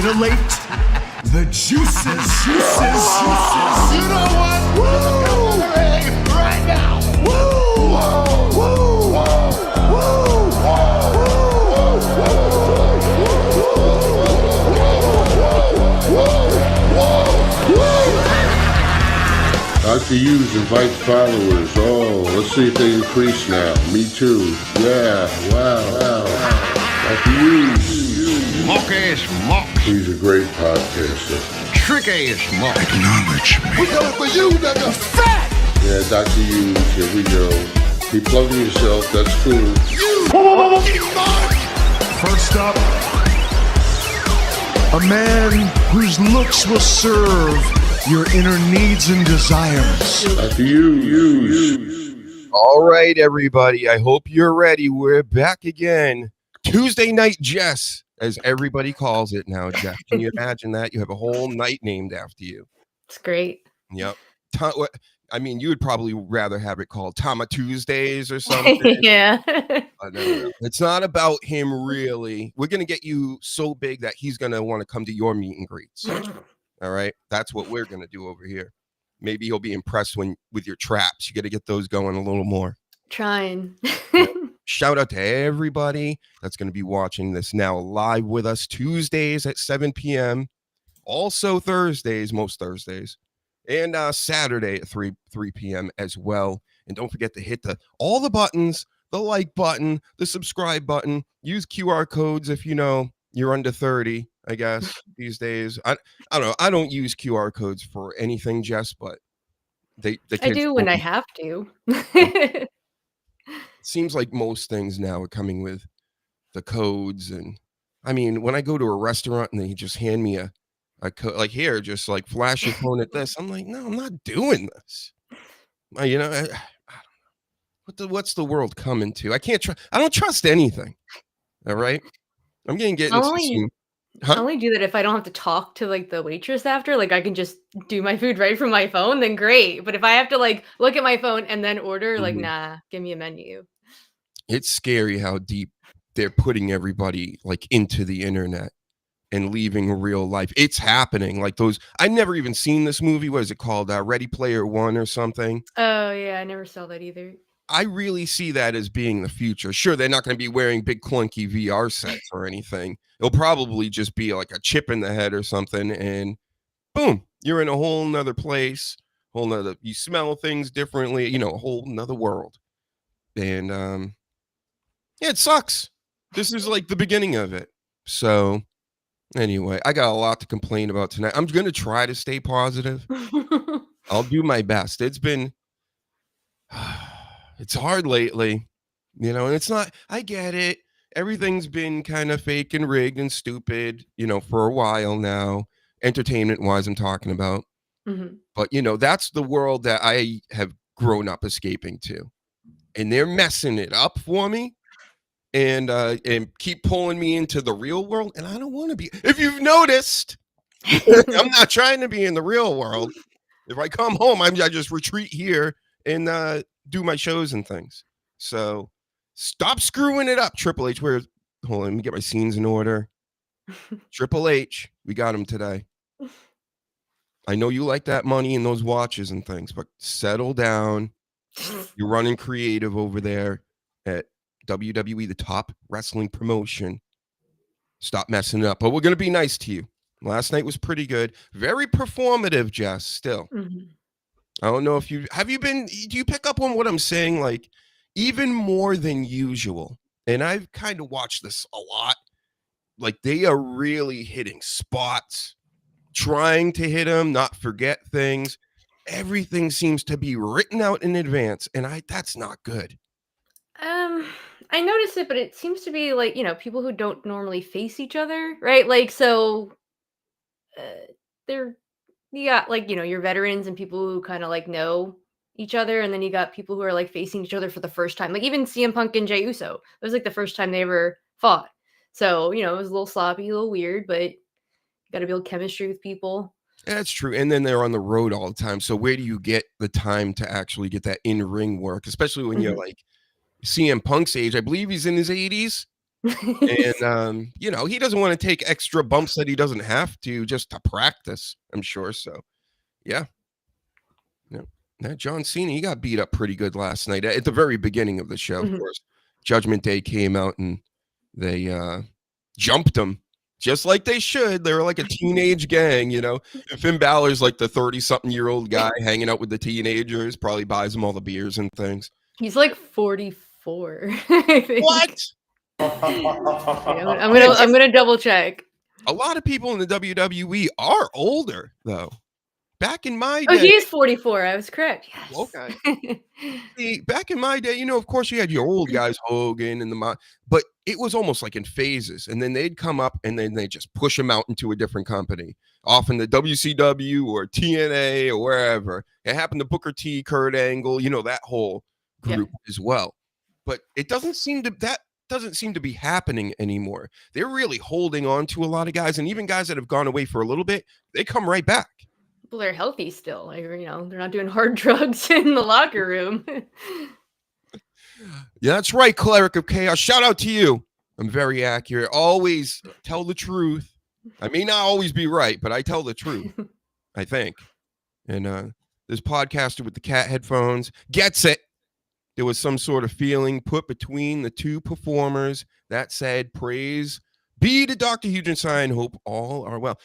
titillate the juices. You know what? Woo! Right now. Woo! Woo! Dr. Hughes invites followers. Oh, let's see if they increase now. Me too. Yeah, wow. Dr. Hughes. Mock-ass mock. He's a great podcaster. Trick-ass mock. Acknowledge me. We coming for you, nigga. Fat! Yeah, Dr. Hughes, here we go. Keep plugging yourself, that's cool. First up, a man whose looks will serve your inner needs and desires. Dr. Hughes. All right, everybody. I hope you're ready. We're back again. Tuesday Night Jess, as everybody calls it now, Jeff. Can you imagine that? You have a whole night named after you. It's great. Yep. I mean, you would probably rather have it called Tama Tuesdays or something. Yeah. No. It's not about him, really. We're going to get you so big that he's going to want to come to your meet and greets. All right. That's what we're going to do over here. Maybe he'll be impressed with your traps. You got to get those going a little more. Trying. Shout out to everybody that's going to be watching this now live with us Tuesdays at 7 p.m. Also Thursdays, most Thursdays. And Saturday at 3 p.m. as well. And don't forget to hit all the buttons, the like button, the subscribe button. Use QR codes if you know you're under 30, I guess, these days. I don't know. I don't use QR codes for anything, Jess, but the kids I do when I have to. Seems like most things now are coming with the codes. And I mean, when I go to a restaurant and they just hand me a code, like here, just like flash your phone at this, I'm like, no, I'm not doing this. I don't know. What's the world coming to? I don't trust anything. All right. I'm getting I only do that if I don't have to talk to like the waitress after. Like I can just do my food right from my phone, then great. But if I have to like look at my phone and then order, like nah, give me a menu. It's scary how deep they're putting everybody like into the internet and leaving real life. It's happening. Like those, I never even seen this movie. What is it called? Ready Player One or something? Oh yeah, I never saw that either. I really see that as being the future. Sure, they're not going to be wearing big clunky VR sets or anything. It'll probably just be like a chip in the head or something, and boom, you're in a whole nother place, you smell things differently, a whole nother world. And yeah, it sucks. This is like the beginning of it. So anyway, I got a lot to complain about tonight. I'm going to try to stay positive. I'll do my best. It's been it's hard lately, and it's not, I get it. Everything's been kind of fake and rigged and stupid, for a while now, entertainment wise, I'm talking about. Mm-hmm. But, that's the world that I have grown up escaping to. And they're messing it up for me and keep pulling me into the real world. And I don't want to be, if you've noticed, I'm not trying to be in the real world. If I come home, I just retreat here and do my shows and things. So stop screwing it up, Triple H. Hold on, let me get my scenes in order. Triple H, we got him today. I know you like that money and those watches and things, but settle down. You're running creative over there at WWE, the top wrestling promotion. Stop messing it up. But we're going to be nice to you. Last night was pretty good. Very performative, Jess, still. Mm-hmm. I don't know if do you pick up on what I'm saying? Like, even more than usual. And I've kind of watched this a lot. Like, they are really hitting spots, trying to hit them, not forget things. Everything seems to be written out in advance. And that's not good. I noticed it, but it seems to be like, people who don't normally face each other, right? Like, so you got like, your veterans and people who kind of like know each other. And then you got people who are like facing each other for the first time. Like even CM Punk and Jey Uso, it was like the first time they ever fought. So, it was a little sloppy, a little weird, but you got to build chemistry with people. That's true. And then they're on the road all the time. So where do you get the time to actually get that in-ring work? Especially when you're like CM Punk's age. I believe he's in his 80s. And you know, he doesn't want to take extra bumps that he doesn't have to just to practice, I'm sure. So yeah. Yeah. That John Cena, he got beat up pretty good last night at the very beginning of the show. Of Mhm. course, Judgment Day came out and they jumped him just like they should. They were like a teenage gang, you know. And Finn Balor's like the 30-something-year-old guy hanging out with the teenagers, probably buys them all the beers and things. He's like 44, I think. What? Yeah, I'm gonna double check. A lot of people in the WWE are older, though. Back in my Oh, day, he is 44. I was correct. Yes. Okay. See, back in my day, you know, of course, you had your old guys, Hogan and but it was almost like in phases, and then they'd come up, and then they just push them out into a different company, often the WCW or TNA or wherever. It happened to Booker T, Kurt Angle, you know, that whole group as well. But it doesn't seem to be happening anymore. They're really holding on to a lot of guys, and even guys that have gone away for a little bit, they come right back. Well, they're healthy still. Like, you know, they're not doing hard drugs in the locker room. Yeah, that's right, Cleric of Chaos. Shout out to you. I'm very accurate. Always tell the truth. I may not always be right, but I tell the truth, I think. And this podcaster with the cat headphones gets it. There was some sort of feeling put between the two performers that said, praise be to Dr. HUGENSTEIN. Hope all are well.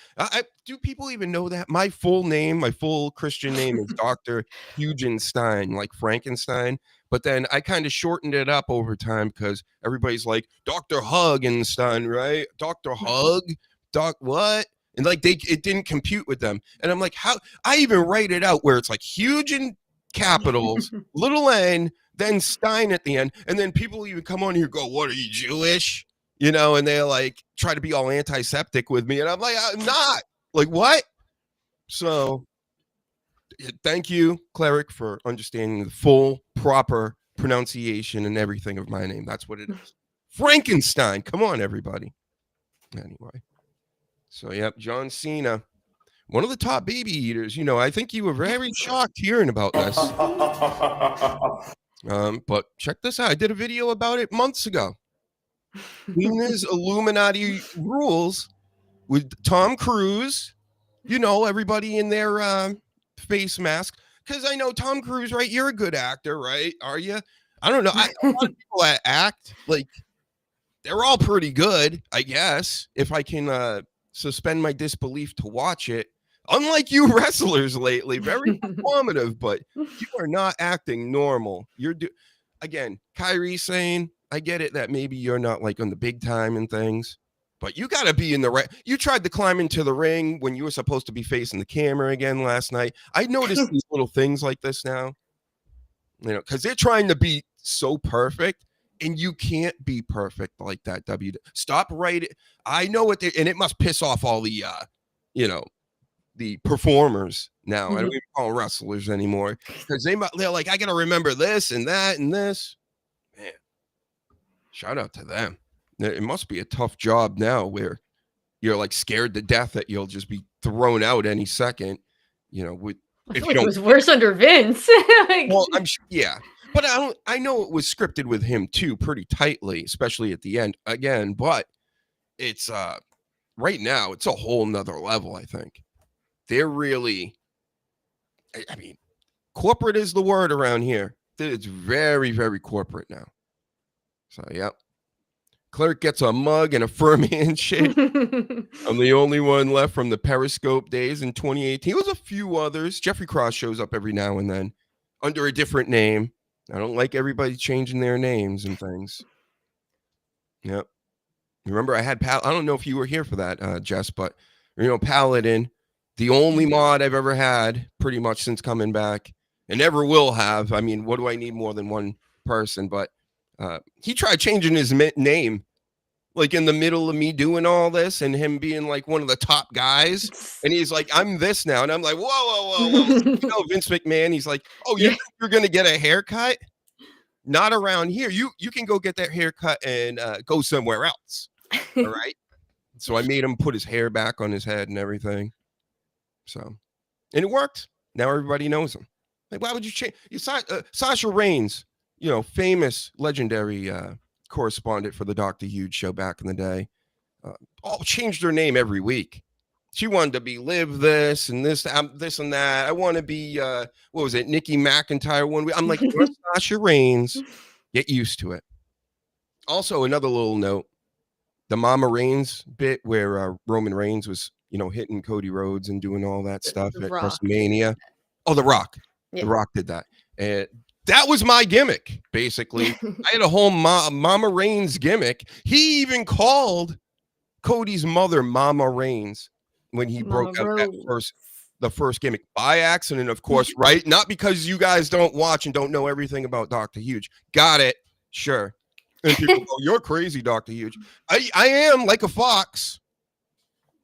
Do people even know that? My full name, my full Christian name is Dr. HUGENSTEIN, like Frankenstein. But then I kind of shortened it up over time because everybody's like, Dr. HUGENSTEIN, right? Dr. Hug? Doc what? And like it didn't compute with them. And I'm like, how? I even write it out where it's like huge in capitals, little n, then Stein at the end. And then people even come on here and go, what, are you Jewish? You know, and they like try to be all antiseptic with me. And I'm like, I'm not. Like, what? So thank you, Cleric, for understanding the full, proper pronunciation and everything of my name. That's what it is. Frankenstein. Come on, everybody. Anyway. So, yep, John Cena, one of the top baby eaters. You know, I think you were very shocked hearing about this. But check this out. I did a video about it months ago. Cena's Illuminati rules with Tom Cruise. You know, everybody in their face mask. Because I know Tom Cruise, right? You're a good actor, right? Are you? I don't know. A lot of people that act, like, they're all pretty good, I guess, if I can suspend my disbelief to watch it. Unlike you wrestlers lately, very performative, but you are not acting normal. Again, Kyrie saying, I get it that maybe you're not like on the big time and things, but you got to be in the right. You tried to climb into the ring when you were supposed to be facing the camera again last night. I noticed these little things like this now, you know, because they're trying to be so perfect. And you can't be perfect like that. Stop writing. I know what and it must piss off all the, you know, the performers now. I don't even call them wrestlers anymore because they're like, I got to remember this and that and this. Man, shout out to them. It must be a tough job now where you're like scared to death that you'll just be thrown out any second. You know, I feel like it was worse under Vince. Well, I'm sure, yeah. But I know it was scripted with him too, pretty tightly, especially at the end again. But it's right now, it's a whole nother level, I think. They're really, I mean, corporate is the word around here. It's very, very corporate now. So, yep. Clerk gets a mug and a firm handshake. I'm the only one left from the Periscope days in 2018. There was a few others. Jeffrey Cross shows up every now and then under a different name. I don't like everybody changing their names and things. Yep. Remember, I had I don't know if you were here for that, Jess, but, you know, Paladin, the only mod I've ever had pretty much since coming back and never will have. I mean, what do I need more than one person? But he tried changing his name like in the middle of me doing all this and him being like one of the top guys. And he's like, I'm this now. And I'm like, whoa. You know, Vince McMahon, he's like, oh, you think you're going to get a haircut? Not around here. You can go get that haircut and go somewhere else. All right. So I made him put his hair back on his head and everything. So, and it worked. Now everybody knows him. Like, why would you change? Sasha Reigns, you know, famous, legendary correspondent for the Dr. Huge show back in the day. All changed her name every week. She wanted to be Live this and this, this and that. I want to be, what was it, Nikki McIntyre one week. I'm like, you're Sasha Reigns. Get used to it. Also, another little note, the Mama Reigns bit where Roman Reigns was, hitting Cody Rhodes and doing all that stuff at WrestleMania. Oh, The Rock. Yeah. The Rock did that. And that was my gimmick, basically. I had a whole Mama Reigns gimmick. He even called Cody's mother Mama Reigns when he broke out the first gimmick by accident, of course, right? Not because you guys don't watch and don't know everything about Dr. Huge. Got it. Sure. And people go, you're crazy, Dr. Huge. I am like a fox.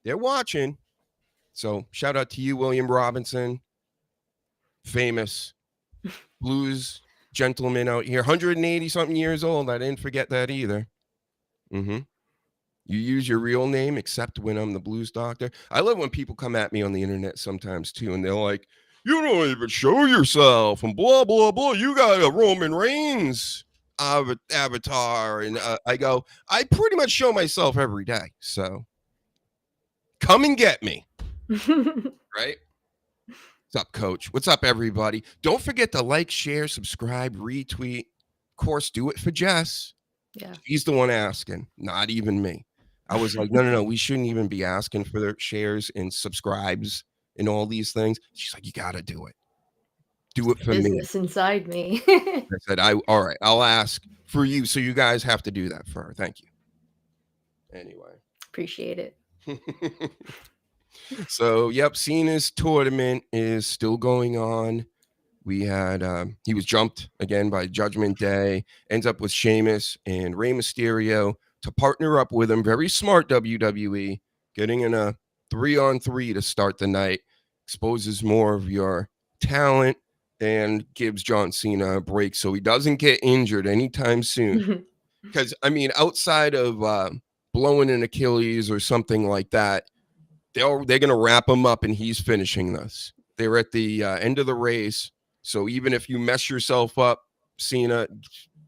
They're watching. So shout out to you, William Robinson. Famous blues gentleman out here. 180 something years old. I didn't forget that either. You use your real name except when I'm the blues doctor. I love when people come at me on the internet sometimes too, and they're like, you don't even show yourself and blah, blah, blah. You got a Roman Reigns avatar. And I go, I pretty much show myself every day. So come and get me. Right? What's up, Coach? What's up, everybody? Don't forget to like, share, subscribe, retweet. Of course, do it for Jess. Yeah. She's the one asking, not even me. I was like, no, we shouldn't even be asking for their shares and subscribes and all these things. She's like, you got to do it. Do it for me. Business inside me. I said, all right, I'll ask for you. So you guys have to do that for her. Thank you. Anyway. Appreciate it. So, yep, Cena's tournament is still going on. We had, he was jumped again by Judgment Day, ends up with Sheamus and Rey Mysterio to partner up with him. Very smart, WWE, getting in a 3-on-3 to start the night, exposes more of your talent and gives John Cena a break so he doesn't get injured anytime soon. Because, I mean, outside of blowing an Achilles or something like that, they're going to wrap him up and he's finishing this. They're at the end of the race. So even if you mess yourself up, Cena,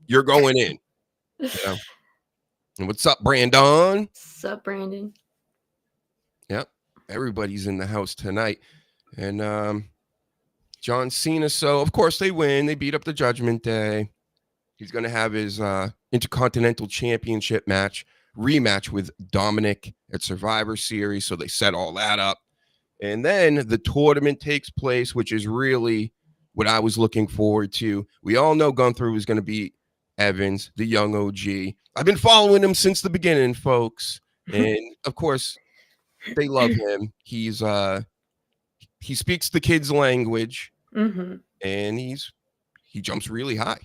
you're going in. Yeah. And what's up, Brandon? What's up, Brandon? Yep. Everybody's in the house tonight. And John Cena. So, of course, they win. They beat up the Judgment Day. He's going to have his Intercontinental Championship rematch with Dominic at Survivor Series. So they set all that up. And then the tournament takes place, which is really what I was looking forward to. We all know Gunther was going to beat Evans, the young OG. I've been following him since the beginning, folks. And of course, they love him. He speaks the kids' language, and he jumps really high.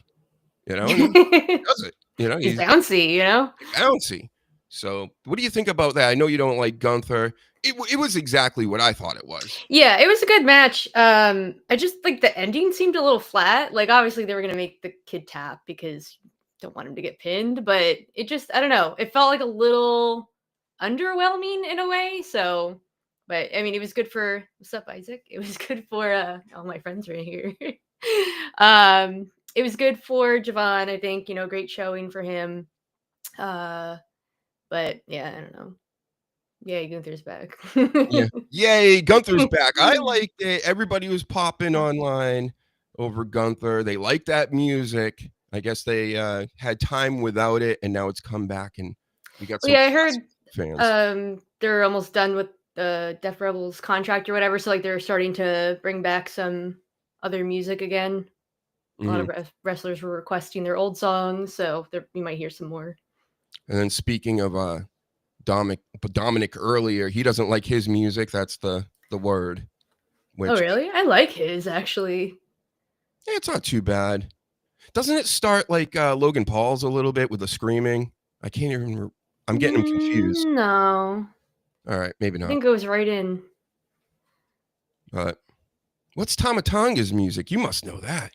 He does it. He's bouncy. Bouncy. So, what do you think about that? I know you don't like Gunther. It was exactly what I thought it was. Yeah, it was a good match. I just like the ending seemed a little flat. Like, obviously, they were going to make the kid tap because you don't want him to get pinned. But it just, I don't know. It felt like a little underwhelming in a way. So, but I mean, it was good for, what's up, Isaac? It was good for all my friends right here. It was good for Javon, I think, great showing for him. But yeah, I don't know. Yay, Gunther's back. Yeah. Yay, Gunther's back. I liked it. Everybody was popping online over Gunther. They liked that music. I guess they had time without it, and now it's come back, and we got some I heard fans. They're almost done with the Death Rebels contract or whatever, so like they're starting to bring back some other music again. A lot of wrestlers were requesting their old songs, so you might hear some more. And then speaking of Dominic earlier, he doesn't like his music. That's the word. Oh, really? I like his, actually. Yeah, it's not too bad. Doesn't it start like Logan Paul's a little bit with the screaming? I can't even. I'm getting him confused. No. All right, maybe not. I think it goes right in. But what's Tama Tonga's music? You must know that.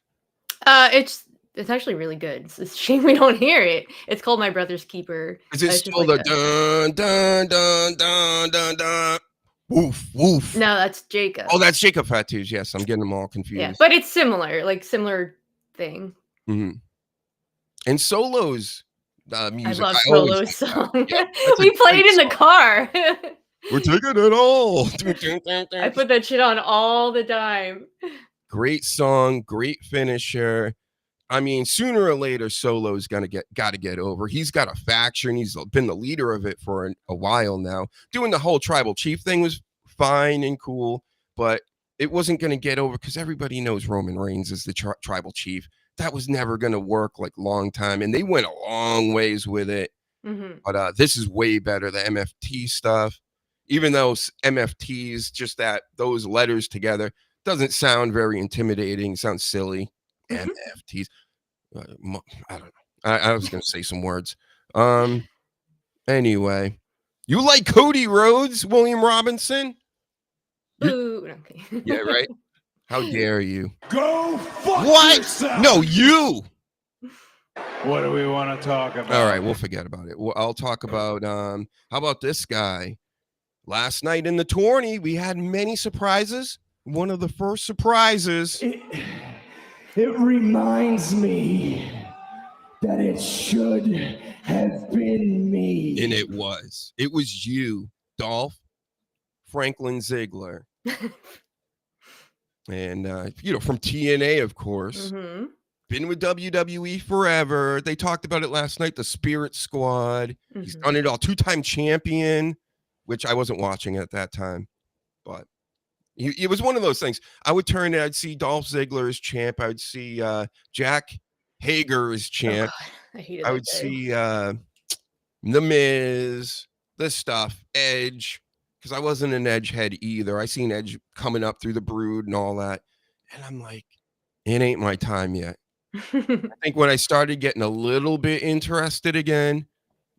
It's actually really good. It's a shame we don't hear it. It's called My Brother's Keeper. Is it still the dun dun dun dun dun dun? Woof woof. No, that's Jacob. Oh, that's Jacob Fatu's. Yes, I'm getting them all confused. Yeah, but it's similar, like similar thing. And Solo's music. love I always Solo's like that. song. Yeah, that's a We played great in the song. car. We're taking it all. I put that shit on all the time. Great song, great finisher. I mean, sooner or later, Solo's got to get over. He's got a faction. He's been the leader of it for a while now. Doing the whole tribal chief thing was fine and cool, but it wasn't going to get over because everybody knows Roman Reigns is the tribal chief. That was never going to work like long time, and they went a long ways with it. Mm-hmm. But this is way better. The MFT stuff, even though MFTs, just those letters together, doesn't sound very intimidating. Sounds silly. MFTs. I don't know. I was gonna say some words. Anyway, you like Cody Rhodes, William Robinson? Ooh, okay. Yeah, right. How dare you? Go fuck What? yourself! No, you. What do we want to talk about? All right, we'll forget about it. I'll talk about how about this guy? Last night in the tourney, we had many surprises. One of the first surprises. It reminds me that it should have been me. And it was you, Dolph Franklin Ziggler. And, from TNA, of course. Mm-hmm. Been with WWE forever. They talked about it last night, the Spirit Squad. He's done it all. 2-time champion, which I wasn't watching at that time. But it was one of those things. I would turn it, I'd see Dolph Ziggler as champ. I would see Jack Hager as champ. Oh, I hated I that would day. see The Miz, this stuff, Edge, because I wasn't an Edge head either. I seen Edge coming up through the Brood and all that. And I'm like, it ain't my time yet. I think when I started getting a little bit interested again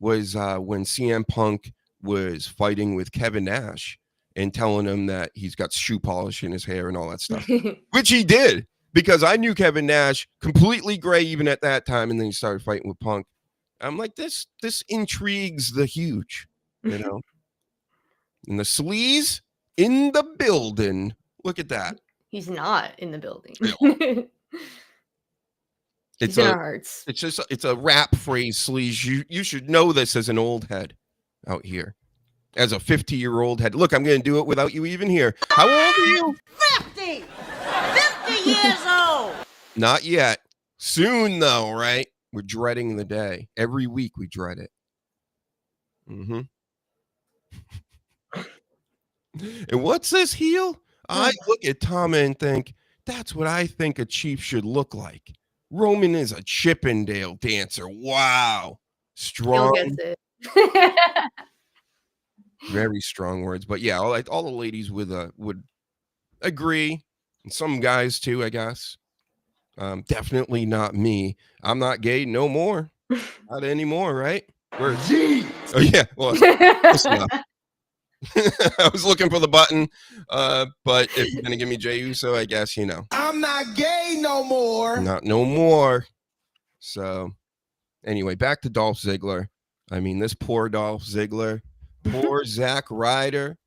was when CM Punk was fighting with Kevin Nash and telling him that he's got shoe polish in his hair and all that stuff, which he did, because I knew Kevin Nash completely gray even at that time. And then he started fighting with Punk. I'm like, this intrigues the huge, And the sleaze in the building. Look at that. He's not in the building. It's in our hearts. It's a rap phrase, sleaze. You should know this as an old head out here. As a 50-year-old head. Look, I'm going to do it without you even here. How old are you? 50! 50 years old! Not yet. Soon, though, right? We're dreading the day. Every week we dread it. Mm-hmm. And what's this heel? I look at Tama and think, that's what I think a chief should look like. Roman is a Chippendale dancer. Wow. Strong. Gets it. Very strong words. But yeah, all the ladies would agree. And some guys too, I guess. Definitely not me. I'm not gay no more. Not anymore, right? Oh yeah. Well, listen up. I was looking for the button, but if you're gonna give me Jey Uso, I guess I'm not gay no more. not no more. So, anyway, back to Dolph Ziggler. I mean, this poor Dolph Ziggler, poor Zack Ryder.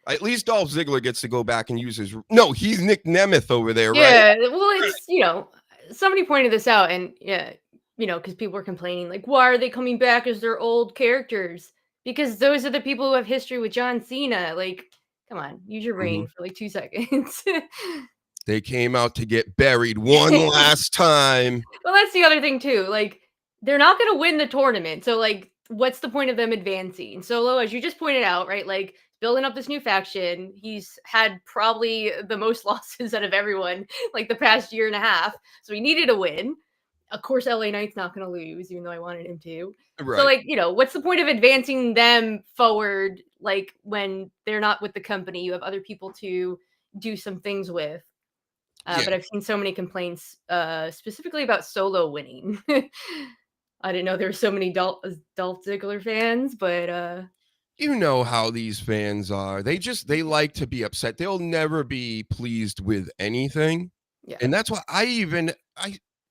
At least Dolph Ziggler gets to go back and use his. No, he's Nick Nemeth over there, right? Yeah, well, it's somebody pointed this out, and because people were complaining, like, why are they coming back as their old characters? Because those are the people who have history with John Cena. Like, come on, use your brain for like 2 seconds. They came out to get buried one last time. Well, that's the other thing too. Like, they're not going to win the tournament. So, like, what's the point of them advancing? Solo, as you just pointed out, right? Like, building up this new faction. He's had probably the most losses out of everyone, like, the past year and a half. So he needed a win. Of course, LA Knight's not going to lose, even though I wanted him to. Right. So, like, what's the point of advancing them forward, like, when they're not with the company? You have other people to do some things with. But I've seen so many complaints, specifically about Solo winning. I didn't know there were so many Dolph Ziggler fans, but you know how these fans are. They like to be upset. They'll never be pleased with anything. Yeah. And that's why I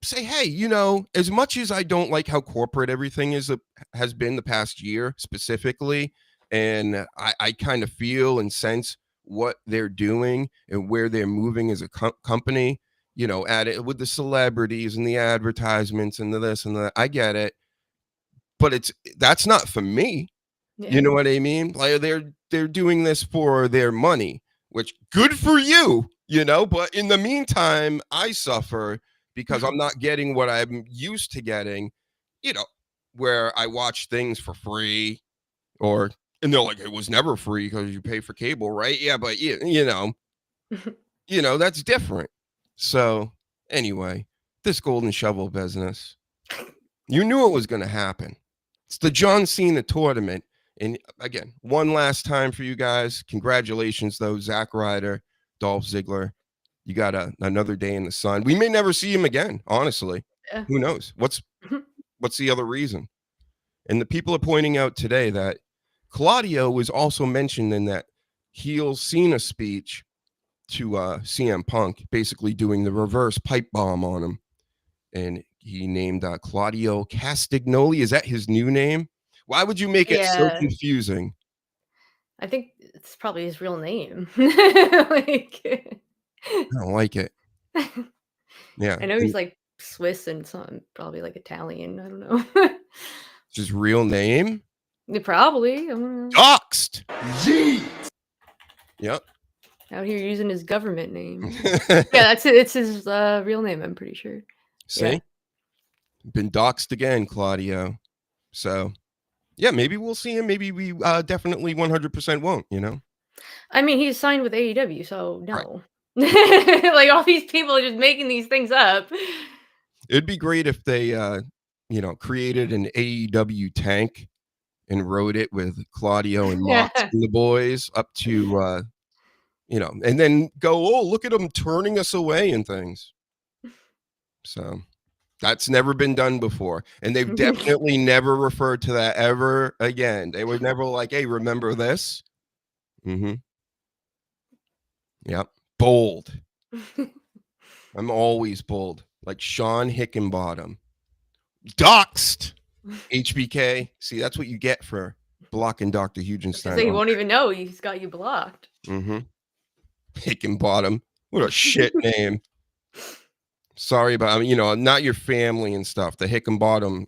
say, hey, as much as I don't like how corporate everything has been the past year specifically, and I kind of feel and sense what they're doing and where they're moving as a company, at it with the celebrities and the advertisements and the this and that. I get it. but that's not for me. Yeah. You know what I mean? Like they're doing this for their money, which good for you, you know, but in the meantime, I suffer because I'm not getting what I'm used to getting, you know, where I watch things for free and they're like, it was never free because you pay for cable, right? Yeah, but you know, that's different. So anyway, this golden shovel business, you knew it was going to happen. It's the John Cena tournament. And again, one last time for you guys. Congratulations, though, Zack Ryder, Dolph Ziggler. You got another day in the sun. We may never see him again, honestly. Yeah. Who knows? What's the other reason? And the people are pointing out today that Claudio was also mentioned in that heel Cena speech to CM Punk, basically doing the reverse pipe bomb on him. And he named Claudio Castagnoli. Is that his new name? Why would you make it so confusing? I think it's probably his real name. Like, I don't like it. Yeah. I know he's like Swiss and some probably like Italian. I don't know. It's his real name? Probably. I don't know. Doxed. Yep. Out here using his government name. Yeah, that's it. It's his real name, I'm pretty sure. See? Yeah. Been doxed again, Claudio. So, yeah, maybe we'll see him. Maybe we definitely 100% won't, you know? I mean, he's signed with AEW, so no. Right. Like, all these people are just making these things up. It'd be great if they, created an AEW tank and rode it with Claudio and Mox and the boys up to, and then go, oh, look at them turning us away and things. So that's never been done before. And they've definitely never referred to that ever again. They were never like, hey, remember this? Mm-hmm. Yep. Bold. I'm always bold. Like Sean Hickenbottom. Doxed. HBK. See, that's what you get for blocking Dr. HUGENSTEIN. So he won't even know he's got you blocked. Mm-hmm. Hickenbottom. What a shit name. Sorry about, not your family and stuff. The Hickenbottom,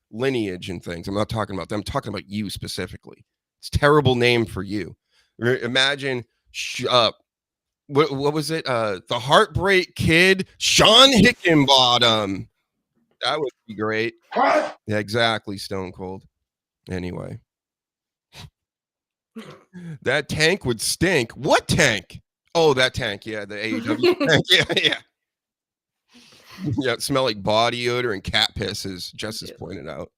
lineage and things. I'm not talking about them. I'm talking about you specifically. It's a terrible name for you. Imagine, what was it? The Heartbreak Kid, Sean Hickenbottom. That would be great. What? Yeah, exactly, Stone Cold. Anyway. That tank would stink. What tank? Oh, that tank. Yeah, the AEW tank. Yeah. Yeah, it smelled like body odor and cat piss, as Jess has pointed out.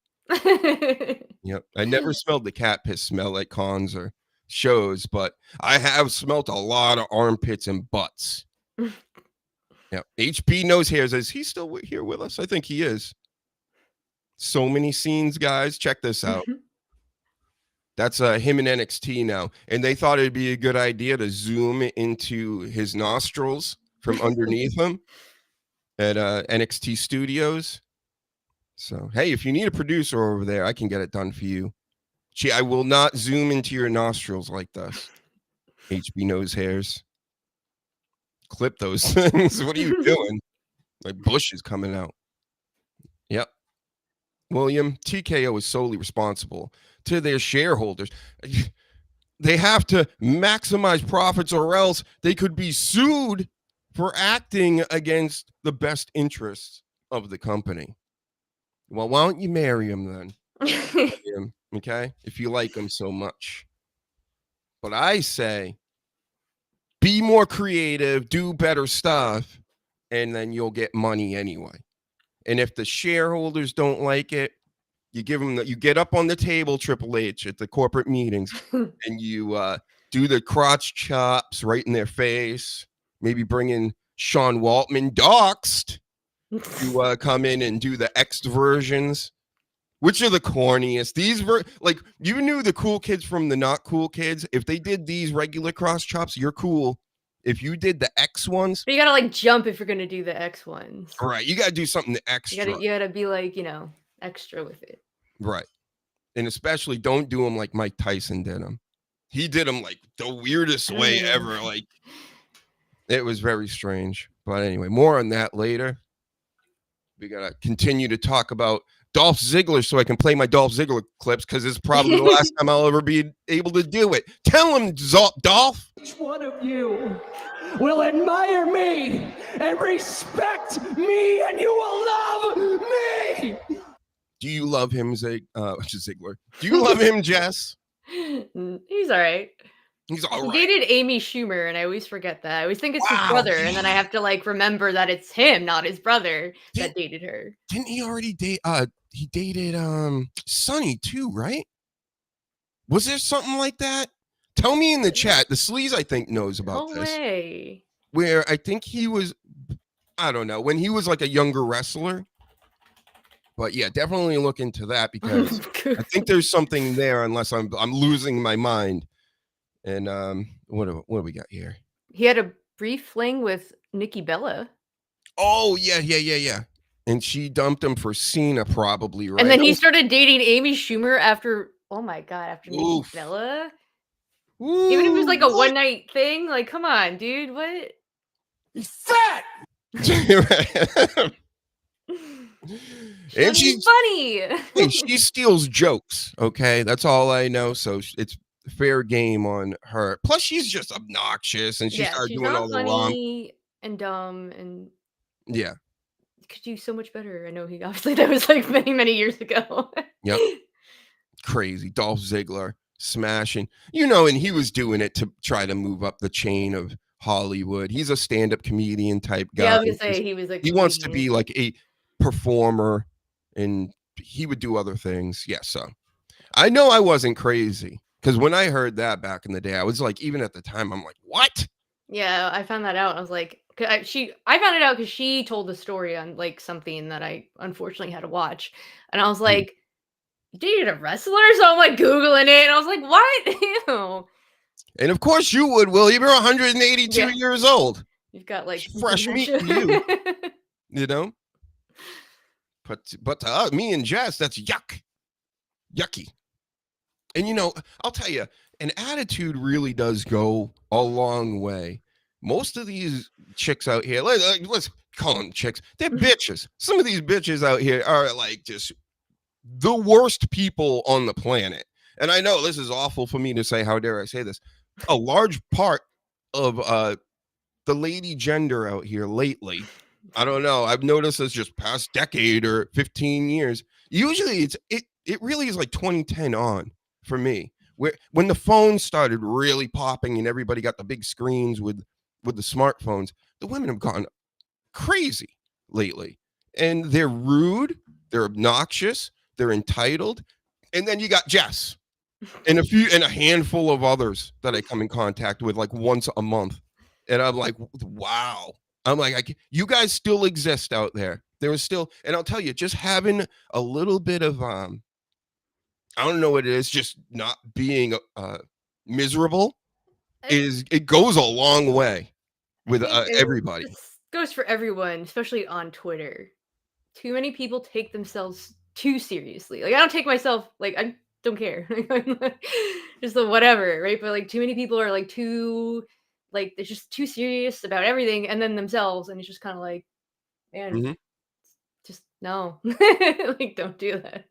Yep. I never smelled the cat piss smell like cons or shows, but I have smelt a lot of armpits and butts. Yeah. HB Nose Hairs. Is he still here with us? I think he is. So many scenes, guys. Check this out. That's him in NXT now. And they thought it'd be a good idea to zoom into his nostrils from underneath him at NXT Studios. So, hey, if you need a producer over there, I can get it done for you. Gee, I will not zoom into your nostrils like this. HB Nose Hairs. Clip those things. What are you doing? My bush is coming out. Yep. William, TKO is solely responsible to their shareholders. They have to maximize profits or else they could be sued for acting against the best interests of the company. Well, why don't you marry him then? Okay? If you like him so much. But I say, be more creative, do better stuff, and then you'll get money anyway. And if the shareholders don't like it, you give them you get up on the table, Triple H, at the corporate meetings, and you do the crotch chops right in their face. Maybe bring in Sean Waltman, doxed, to come in and do the X versions. Which are the corniest? These you knew the cool kids from the not cool kids. If they did these regular cross chops, you're cool. If you did the X ones, but you gotta jump if you're gonna do the X ones. Right? You gotta do something extra. You gotta be extra with it. Right. And especially don't do them like Mike Tyson did them. He did them like the weirdest way ever. Like it was very strange. But anyway, more on that later. We gotta continue to talk about Dolph Ziggler so I can play my Dolph Ziggler clips because it's probably the last time I'll ever be able to do it. Tell him, Dolph. Each one of you will admire me and respect me, and you will love me. Do you love him, Ziggler? Do you love him, Jess? He's all right. He's all He right. dated Amy Schumer, and I always forget that. I always think it's his Wow, brother, yeah. and then I have to like remember that it's him, not his brother, that dated her. Didn't he already date? He dated Sonny too, right? Was there something like that? Tell me in the chat. The Sleaze, I think, knows about No this. way. Where I think he was, I don't know, when he was like a younger wrestler. But yeah, definitely look into that because I think there's something there, unless I'm losing my mind. And what do we got here? He had a brief fling with Nikki Bella. Oh yeah. And she dumped him for Cena, probably, right? And then he started dating Amy Schumer after, oh my God, after Nikki Oof. Bella. Ooh, Even if it was like a one night thing, like, come on, dude, what? He's fat. And she's funny. Hey, she steals jokes. Okay, that's all I know. So it's fair game on her. Plus, she's just obnoxious, and she started she's doing not all the wrong. funny and dumb and Yeah. could do so much better. I know he obviously that was like many years ago. Yep. Crazy Dolph Ziggler smashing, and he was doing it to try to move up the chain of Hollywood. He's a stand-up comedian type guy. Yeah, I was gonna say he was like He wants to be like a performer, and he would do other things. Yeah, so I know I wasn't crazy because when I heard that back in the day, I was like, even at the time, I'm like, what? Yeah, I found that out. I was like, I found it out because she told the story on like something that I unfortunately had to watch, and I was like, "You dated a wrestler?" So I'm like googling it, and I was like, "What?" Ew. And of course you would, Will. You're 182 years old. You've got like Fresh meat to you, But to us, me and Jess, that's yucky. And I'll tell you, an attitude really does go a long way. Most of these chicks out here, let's call them chicks, they're bitches. Some of these bitches out here are like just the worst people on the planet. And I know this is awful for me to say. How dare I say this? A large part of the lady gender out here lately, I don't know, I've noticed this just past decade or 15 years. Usually it really is like 2010 on for me, when the phones started really popping and everybody got the big screens with the smartphones. The women have gone crazy lately, and they're rude, they're obnoxious, they're entitled. And then you got Jess and a handful of others that I come in contact with like once a month. And I'm like, wow. I'm like, you guys still exist out there. There is still, and I'll tell you, just having a little bit of I don't know what it is, just not being miserable it goes a long way with everybody. This goes for everyone, especially on Twitter. Too many people take themselves too seriously. Like I don't take myself like I don't care. Just the whatever, right? But like too many people are like too like they're just too serious about everything and then themselves, and it's just kind of like, man, just no. Like don't do that.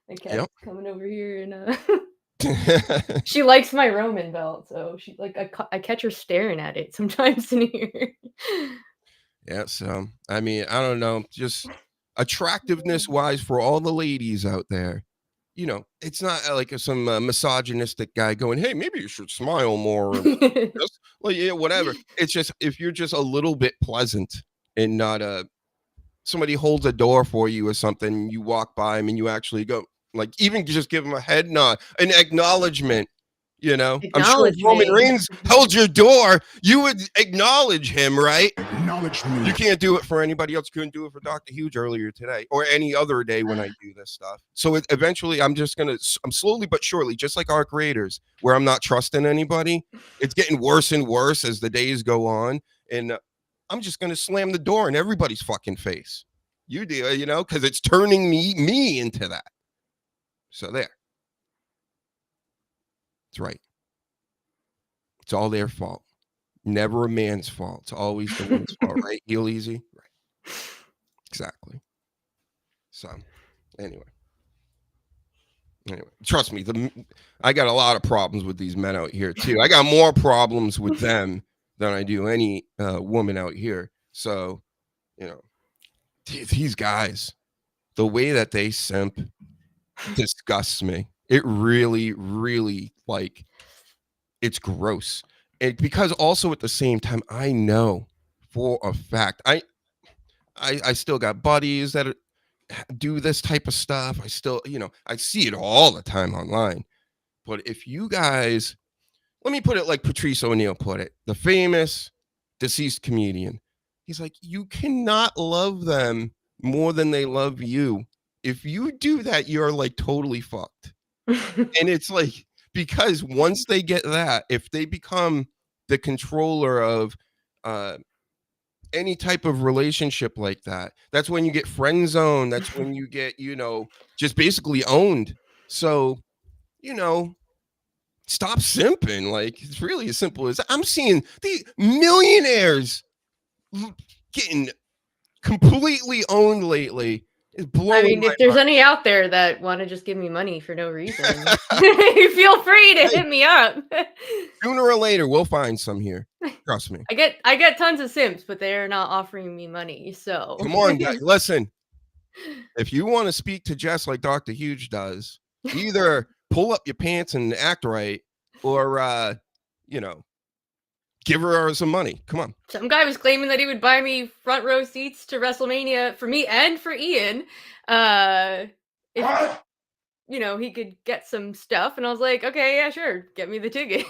My cat's coming over here and she likes my Roman belt, so she like I catch her staring at it sometimes in here. Yeah, so I mean, I don't know, just attractiveness wise for all the ladies out there, it's not like some misogynistic guy going, hey, maybe you should smile more. Just, well, yeah, whatever. It's just if you're just a little bit pleasant and not somebody holds a door for you or something, you walk by them and you actually go, like, even just give them a head nod, an acknowledgement. I'm sure if Roman Reigns held your door, you would acknowledge him, right? Acknowledge me. You can't do it for anybody else. Couldn't do it for Dr. Huge earlier today or any other day when I do this stuff. So eventually I'm slowly but surely, just like our creators, where I'm not trusting anybody. It's getting worse and worse as the days go on. And I'm just going to slam the door in everybody's fucking face. You do, because it's turning me into that. So there. That's right. It's all their fault. Never a man's fault. It's always the woman's fault, right? Heal easy. Right. Exactly. So Anyway, trust me, I got a lot of problems with these men out here too. I got more problems with them than I do any woman out here. So, these guys, the way that they simp disgusts me. It really, really, like, it's gross. Because also at the same time, I know for a fact, I still got buddies that do this type of stuff. I still, I see it all the time online. But if you guys, let me put it like Patrice O'Neal put it, the famous deceased comedian. He's like, you cannot love them more than they love you. If you do that, you're like totally fucked. And it's like, because once they get that, if they become the controller of any type of relationship like that, that's when you get friend zone. That's when you get, just basically owned. So, stop simping. Like, it's really as simple as I'm seeing the millionaires getting completely owned lately. It's blowing my if there's mind. any out there that want to just give me money for no reason, feel free to hit me up. Sooner or later, we'll find some here. Trust me. I get tons of simps, but they're not offering me money. So Come on, guys. Listen. If you want to speak to Jess like Dr. Huge does, either pull up your pants and act right, or give her some money. Come on. some guy was claiming that he would buy me front row seats to WrestleMania for me and for Ian. If he could get some stuff, and I was like, okay, yeah, sure, get me the ticket.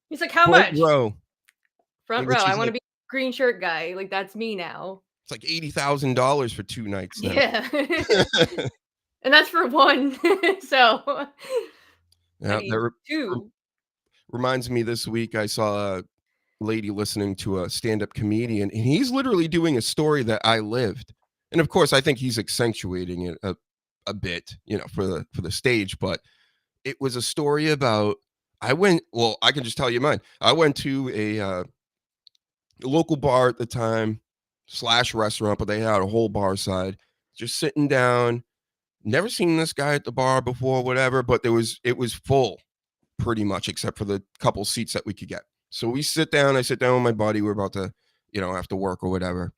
He's like, how much? Front row. I want to be green shirt guy. Like, that's me now. It's like $80,000 for 2 nights now. Yeah. And that's for one. So Yeah, two. Reminds me, this week I saw a lady listening to a stand-up comedian, and he's literally doing a story that I lived. And of course, I think he's accentuating it a bit, for the stage, but it was a story about I can just tell you mine. I went to a local bar at the time / restaurant, but they had a whole bar side, just sitting down. Never seen this guy at the bar before, whatever, but it was full pretty much, except for the couple seats that we could get. So we sit down. I sit down with my buddy. We're about to, after work or whatever,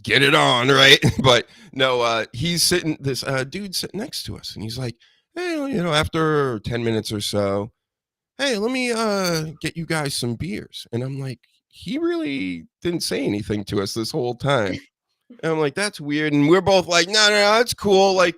get it on, right? But no, he's sitting, this dude sitting next to us, and he's like, hey, after 10 minutes or so, hey, let me get you guys some beers. And I'm like, he really didn't say anything to us this whole time. And I'm like, that's weird. And we're both like, no, that's cool. Like,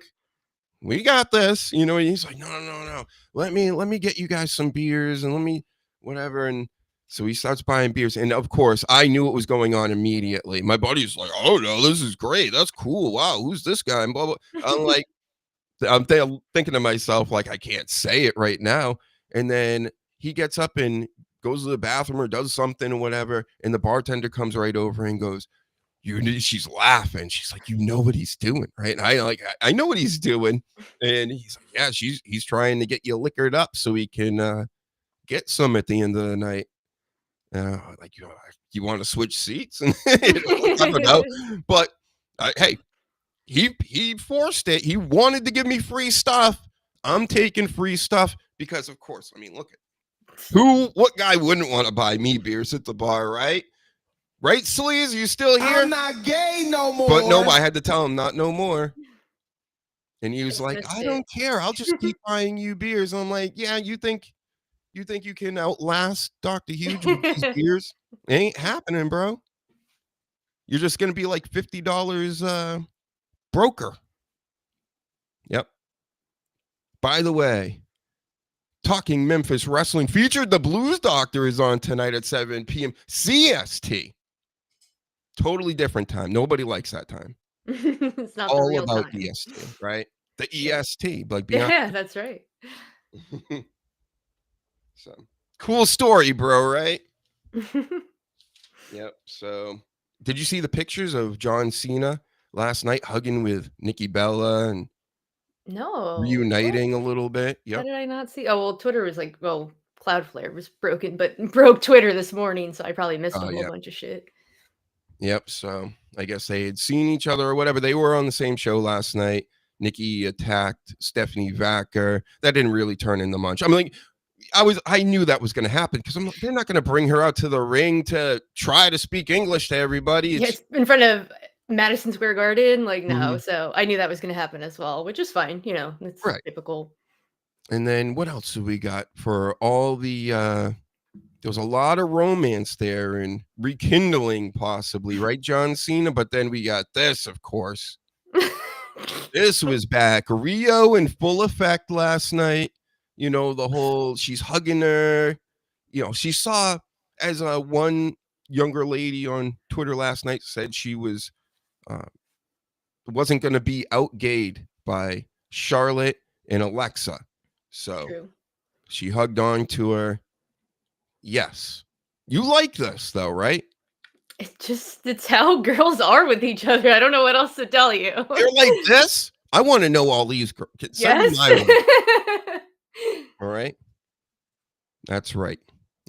we got this, and he's like, no. Let me get you guys some beers, and let me whatever. And so he starts buying beers. And of course, I knew what was going on immediately. My buddy's like, oh no, this is great. That's cool. Wow, who's this guy? And blah, blah. I'm like, I'm thinking to myself, like, I can't say it right now. And then he gets up and goes to the bathroom or does something or whatever. And the bartender comes right over and goes, she's laughing. She's like, what he's doing, right? And I know what he's doing. And he's like, yeah, he's trying to get you liquored up so he can get some at the end of the night. Like, you want to switch seats? And I don't know. But hey, he forced it. He wanted to give me free stuff. I'm taking free stuff because, of course, look at what guy wouldn't want to buy me beers at the bar, right? Right, Sleaze? You still here? I'm not gay no more. But no, I had to tell him not no more. And he was like, I don't care. I'll just keep buying you beers. And I'm like, yeah, you think you can outlast Dr. Huge with these beers? It ain't happening, bro. You're just gonna be like $50 broker. Yep. By the way, Talking Memphis Wrestling featured the Blues Doctor is on tonight at 7 p.m. CST. Totally different time. Nobody likes that time. It's not all the real about time. EST, right? The EST, like yeah, that's right. So cool story, bro, right? Yep. So did you see the pictures of John Cena last night hugging with Nikki Bella and reuniting a little bit? Yep. How did I not see? Oh, well, Twitter was like, Cloudflare was broken, but broke Twitter this morning, so I probably missed a whole bunch of shit. Yep. So I guess they had seen each other or whatever. They were on the same show last night. Nikki attacked Stephanie Vacker. That didn't really turn into much. I'm like, I knew that was going to happen because I'm like, they're not going to bring her out to the ring to try to speak English to everybody. It's in front of Madison Square Garden. Like, no. Mhm. So I knew that was going to happen as well, which is fine. You know, it's Right. typical. And then what else do we got for all the there was a lot of romance there and rekindling possibly, right, John Cena? But then we got this, of course. This was back. Rio in full effect last night. You know, the whole she's hugging her. You know, she saw as one younger lady on Twitter last night said she wasn't going to be outgayed by Charlotte and Alexa. So True. she hugged on to her. Yes. You like this though, right? It's how girls are with each other. I don't know what else to tell you. They're like this. I want to know all these girls. Yes. All right. That's right.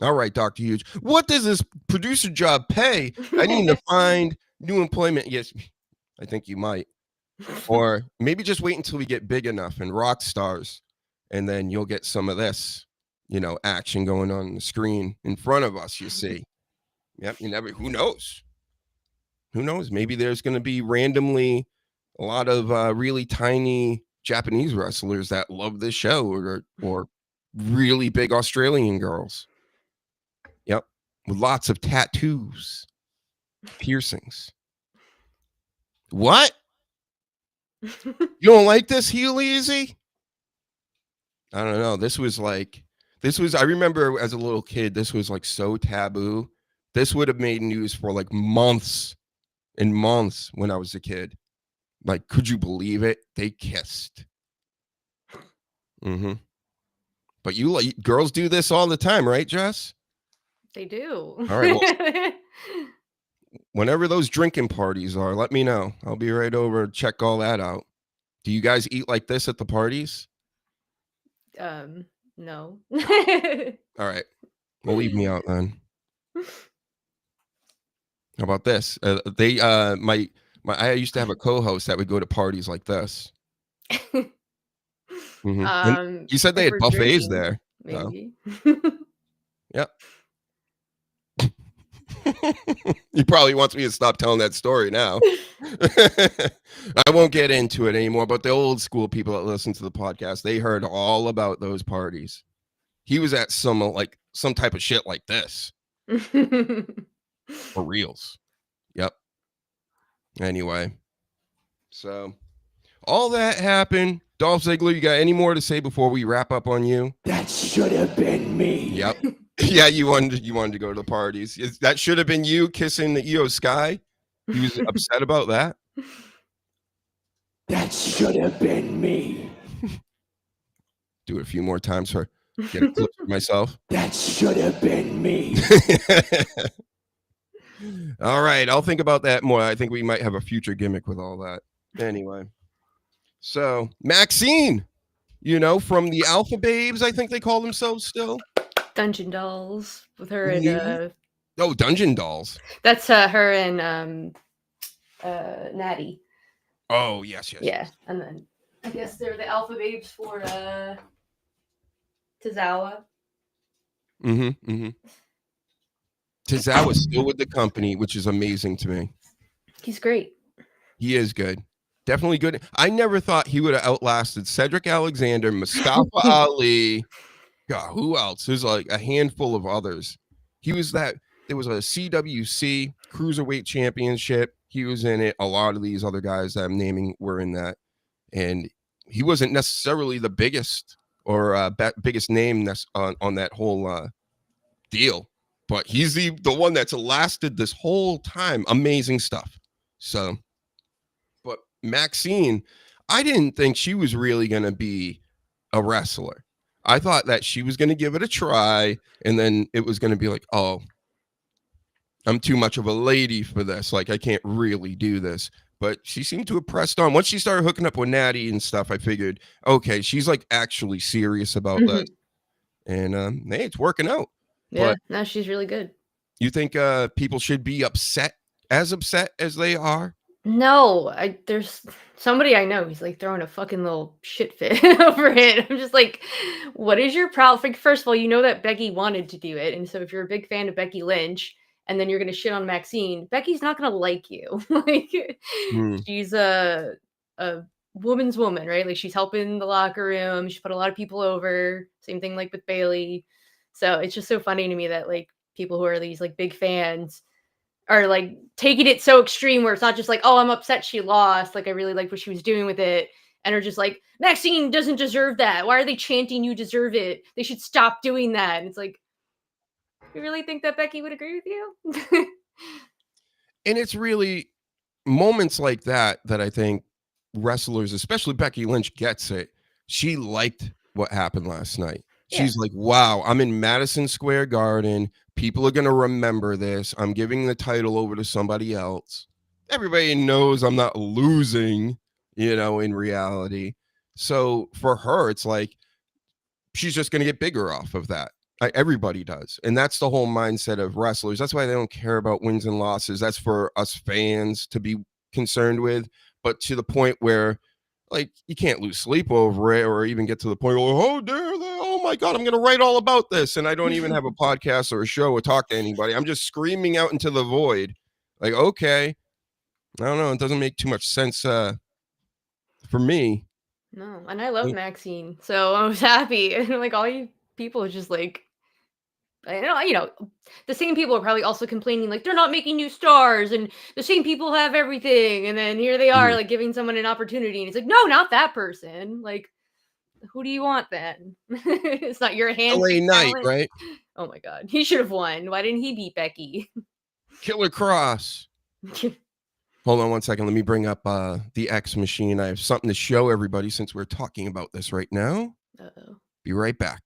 All right, Dr. Huge. What does this producer job pay? I need to find new employment. Yes, I think you might. Or maybe just wait until we get big enough and rock stars, and then you'll get some of this, you know, action going on the screen in front of us, you see. Yep, who knows? Who knows? Maybe there's going to be randomly a lot of really tiny Japanese wrestlers that love this show or really big Australian girls. Yep, with lots of tattoos, piercings. What? You don't like this, Heel Easy? I don't know. I remember as a little kid, this was like so taboo. This would have made news for like months and months when I was a kid. Like, could you believe it? They kissed. Mm-hmm. But girls do this all the time, right, Jess? They do. All right. Well, whenever those drinking parties are, let me know. I'll be right over to check all that out. Do you guys eat like this at the parties? No. All right. Well, leave me out then. How about this? I used to have a co-host that would go to parties like this. Mm-hmm. You said they had buffets there. Maybe. So. Yep. He probably wants me to stop telling that story now. I won't get into it anymore, but the old school people that listen to the podcast, they heard all about those parties. He was at some type of shit like this. For reals. Yep. Anyway. So all that happened. Dolph Ziggler, you got any more to say before we wrap up on you? That should have been me. Yep. Yeah, you wanted to go to the parties. That should have been you kissing the Io Sky. He was upset about that. That should have been me. Do it a few more times for get a clip for myself. That should have been me. All right, I'll think about that more. I think we might have a future gimmick with all that. Anyway, so Maxine, from the Alpha Babes, I think they call themselves still. Dungeon Dolls with her and Dungeon Dolls. That's her and Natty. Oh yes. Yeah, and then I guess they're the Alpha Babes for Tozawa. Mm-hmm. Tozawa's still with the company, which is amazing to me. He's great. He is good. Definitely good. I never thought he would have outlasted Cedric Alexander, Mustafa Ali. God, who else? There's like a handful of others. There was a CWC Cruiserweight Championship. He was in it. A lot of these other guys that I'm naming were in that. And he wasn't necessarily the biggest or biggest name on that whole deal. But he's the one that's lasted this whole time. Amazing stuff. So, but Maxine, I didn't think she was really going to be a wrestler. I thought that she was going to give it a try, and then it was going to be like, oh, I'm too much of a lady for this. Like, I can't really do this. But she seemed to have pressed on. Once she started hooking up with Natty and stuff, I figured, okay, she's like actually serious about this. And hey, it's working out. Yeah, but now she's really good. You think people should be upset as upset as they are? No, there's somebody I know who's like throwing a fucking little shit fit over it. I'm just like, what is your problem? Like, first of all, you know that Becky wanted to do it, and so if you're a big fan of Becky Lynch, and then you're gonna shit on Maxine, Becky's not gonna like you. Like, Hmm. she's a woman's woman, right? Like, she's helping the locker room. She put a lot of people over. Same thing like with Bailey. So it's just so funny to me that like people who are these like big fans are like taking it so extreme where it's not just like, oh, I'm upset she lost. Like, I really like what she was doing with it. And are just like, Maxine doesn't deserve that. Why are they chanting you deserve it? They should stop doing that. And it's like, you really think that Becky would agree with you? And it's really moments like that I think wrestlers, especially Becky Lynch, gets it. She liked what happened last night. She's like, wow, I'm in Madison Square Garden. People are going to remember this. I'm giving the title over to somebody else. Everybody knows I'm not losing, in reality. So for her, it's like she's just going to get bigger off of that. Everybody does. And that's the whole mindset of wrestlers. That's why they don't care about wins and losses. That's for us fans to be concerned with. But to the point where, like, you can't lose sleep over it or even get to the point where, oh, dare they? Oh, my God, I'm going to write all about this. And I don't even have a podcast or a show or talk to anybody. I'm just screaming out into the void. Like, okay, I don't know. It doesn't make too much sense for me. No, and I love Maxine. So I was happy. And like all you people are just like, I know, the same people are probably also complaining like they're not making new stars and the same people have everything. And then here they are like giving someone an opportunity. And it's like, no, not that person. Like, who do you want then? It's not your hand. LA Knight, right? Oh my God. He should have won. Why didn't he beat Becky? Killer Cross. Hold on one second. Let me bring up the X machine. I have something to show everybody since we're talking about this right now. Uh-oh. Be right back.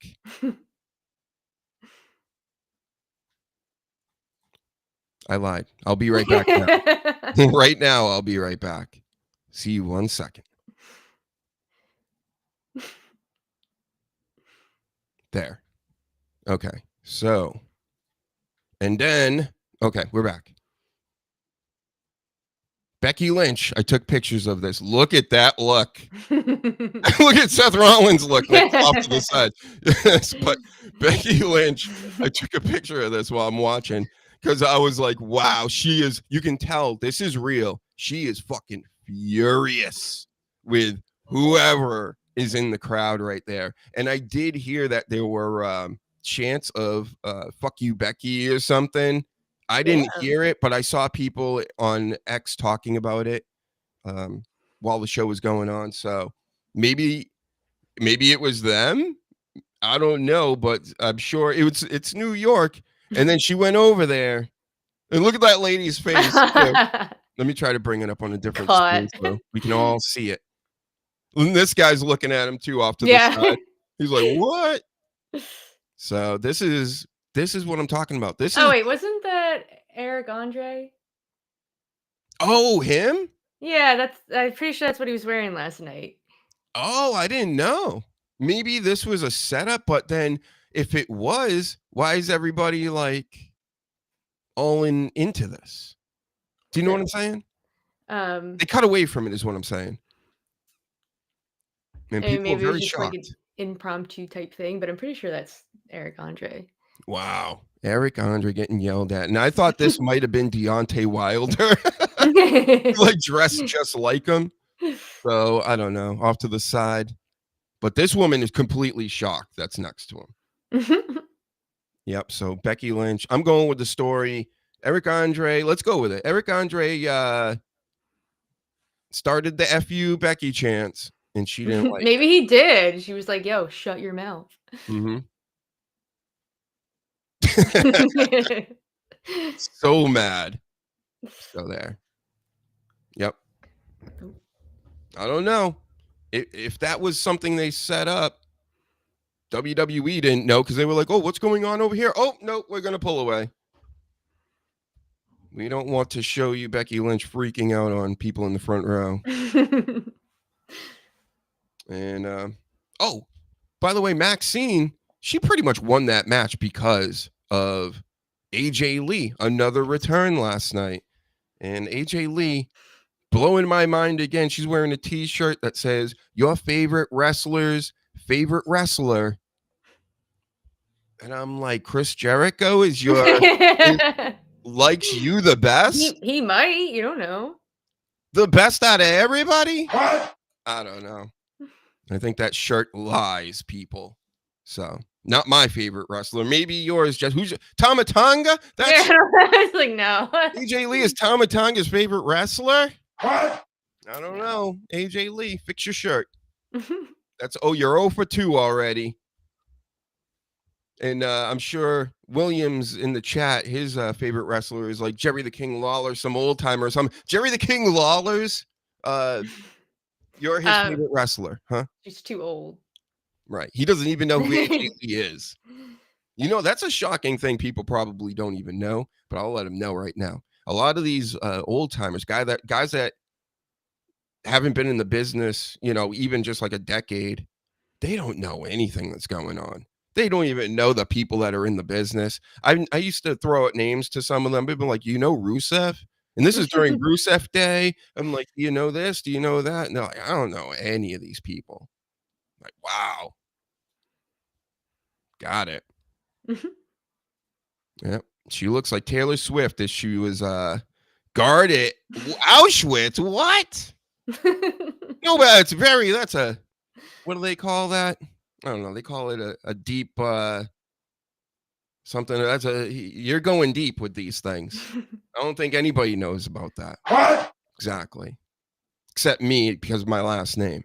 I lied. I'll be right back now. Right now, I'll be right back. See you 1 second. There. Okay. So, and then, okay, we're back. Becky Lynch, I took pictures of this. Look at that look. Look at Seth Rollins' look off to the side. Yes, but Becky Lynch, I took a picture of this while I'm watching because I was like, wow, she is, you can tell this is real. She is fucking furious with whoever is in the crowd right there. And I did hear that there were chants of fuck you, Becky, or something. I didn't hear it, but I saw people on X talking about it while the show was going on. So maybe it was them. I don't know, but I'm sure it's New York. And then she went over there and look at that lady's face. Let me try to bring it up on a different screen so we can all see it. And this guy's looking at him too off to the side. He's like, what? So this is what I'm talking about. Wait, wasn't that Eric Andre? Oh, him? Yeah, I'm pretty sure that's what he was wearing last night. Oh, I didn't know. Maybe this was a setup, but then if it was, why is everybody like all into this? Do you know what I'm saying? They cut away from it is what I'm saying. And people are very shocked. Like an impromptu type thing, but I'm pretty sure that's Eric Andre. Wow. Eric Andre getting yelled at. And I thought this might have been Deontay Wilder. Like dressed just like him. So I don't know. Off to the side. But this woman is completely shocked that's next to him. Yep. So Becky Lynch. I'm going with the story. Eric Andre. Let's go with it. Eric Andre started the FU Becky chants. And she didn't like Maybe he did. She was like, yo, shut your mouth. Mm-hmm. So mad. So there. Yep. I don't know. If that was something they set up, WWE didn't know because they were like, oh, what's going on over here? Oh, no, we're going to pull away. We don't want to show you Becky Lynch freaking out on people in the front row. And, oh, by the way, Maxine, she pretty much won that match because of AJ Lee, another return last night. And AJ Lee blowing my mind again. She's wearing a t-shirt that says your favorite wrestler's favorite wrestler. And I'm like, Chris Jericho is likes you the best? He might, you don't know. The best out of everybody? What? I don't know. I think that shirt lies, people. So, not my favorite wrestler. Maybe yours. Just who's Tama Tonga? That's I was like, no. AJ Lee is Tama Tonga's favorite wrestler? What? I don't know. AJ Lee, fix your shirt. That's you're 0 for 2 already. And I'm sure Williams in the chat, his favorite wrestler is like Jerry the King Lawler, some old timer or something. Jerry the King Lawler's you're his favorite wrestler, huh? He's too old. Right. He doesn't even know who AJ Lee is. You know, that's a shocking thing people probably don't even know, but I'll let him know right now. A lot of these old timers, guys that haven't been in the business, you know, even just like a decade, they don't know anything that's going on. They don't even know the people that are in the business. I used to throw out names to some of them. People like, you know, Rusev? And this is during Rusev Day. I'm like, do you know this? Do you know that? No, I don't know any of these people. Like, wow. Got it. Yep. She looks like Taylor Swift as she was guarded. Auschwitz? What? No, but that's a, what do they call that? I don't know. They call it a deep something. You're going deep with these things. I don't think anybody knows about that. What? Exactly. Except me because of my last name.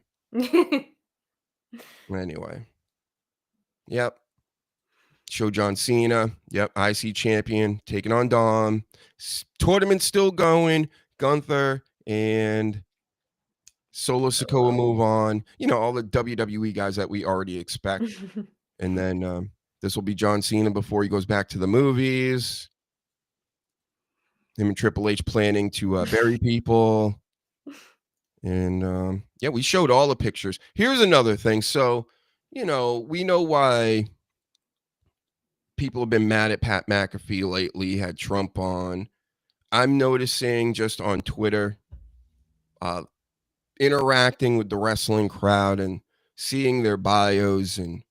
Anyway. Yep. Show John Cena. Yep. IC champion taking on Dom. Tournament still going. Gunther and Solo Sikoa move on. You know, all the WWE guys that we already expect. And then this will be John Cena before he goes back to the movies. Him and Triple H planning to bury people. And yeah, we showed all the pictures. Here's another thing. So, you know, we know why people have been mad at Pat McAfee lately. He had Trump on. I'm noticing just on Twitter, interacting with the wrestling crowd and seeing their bios and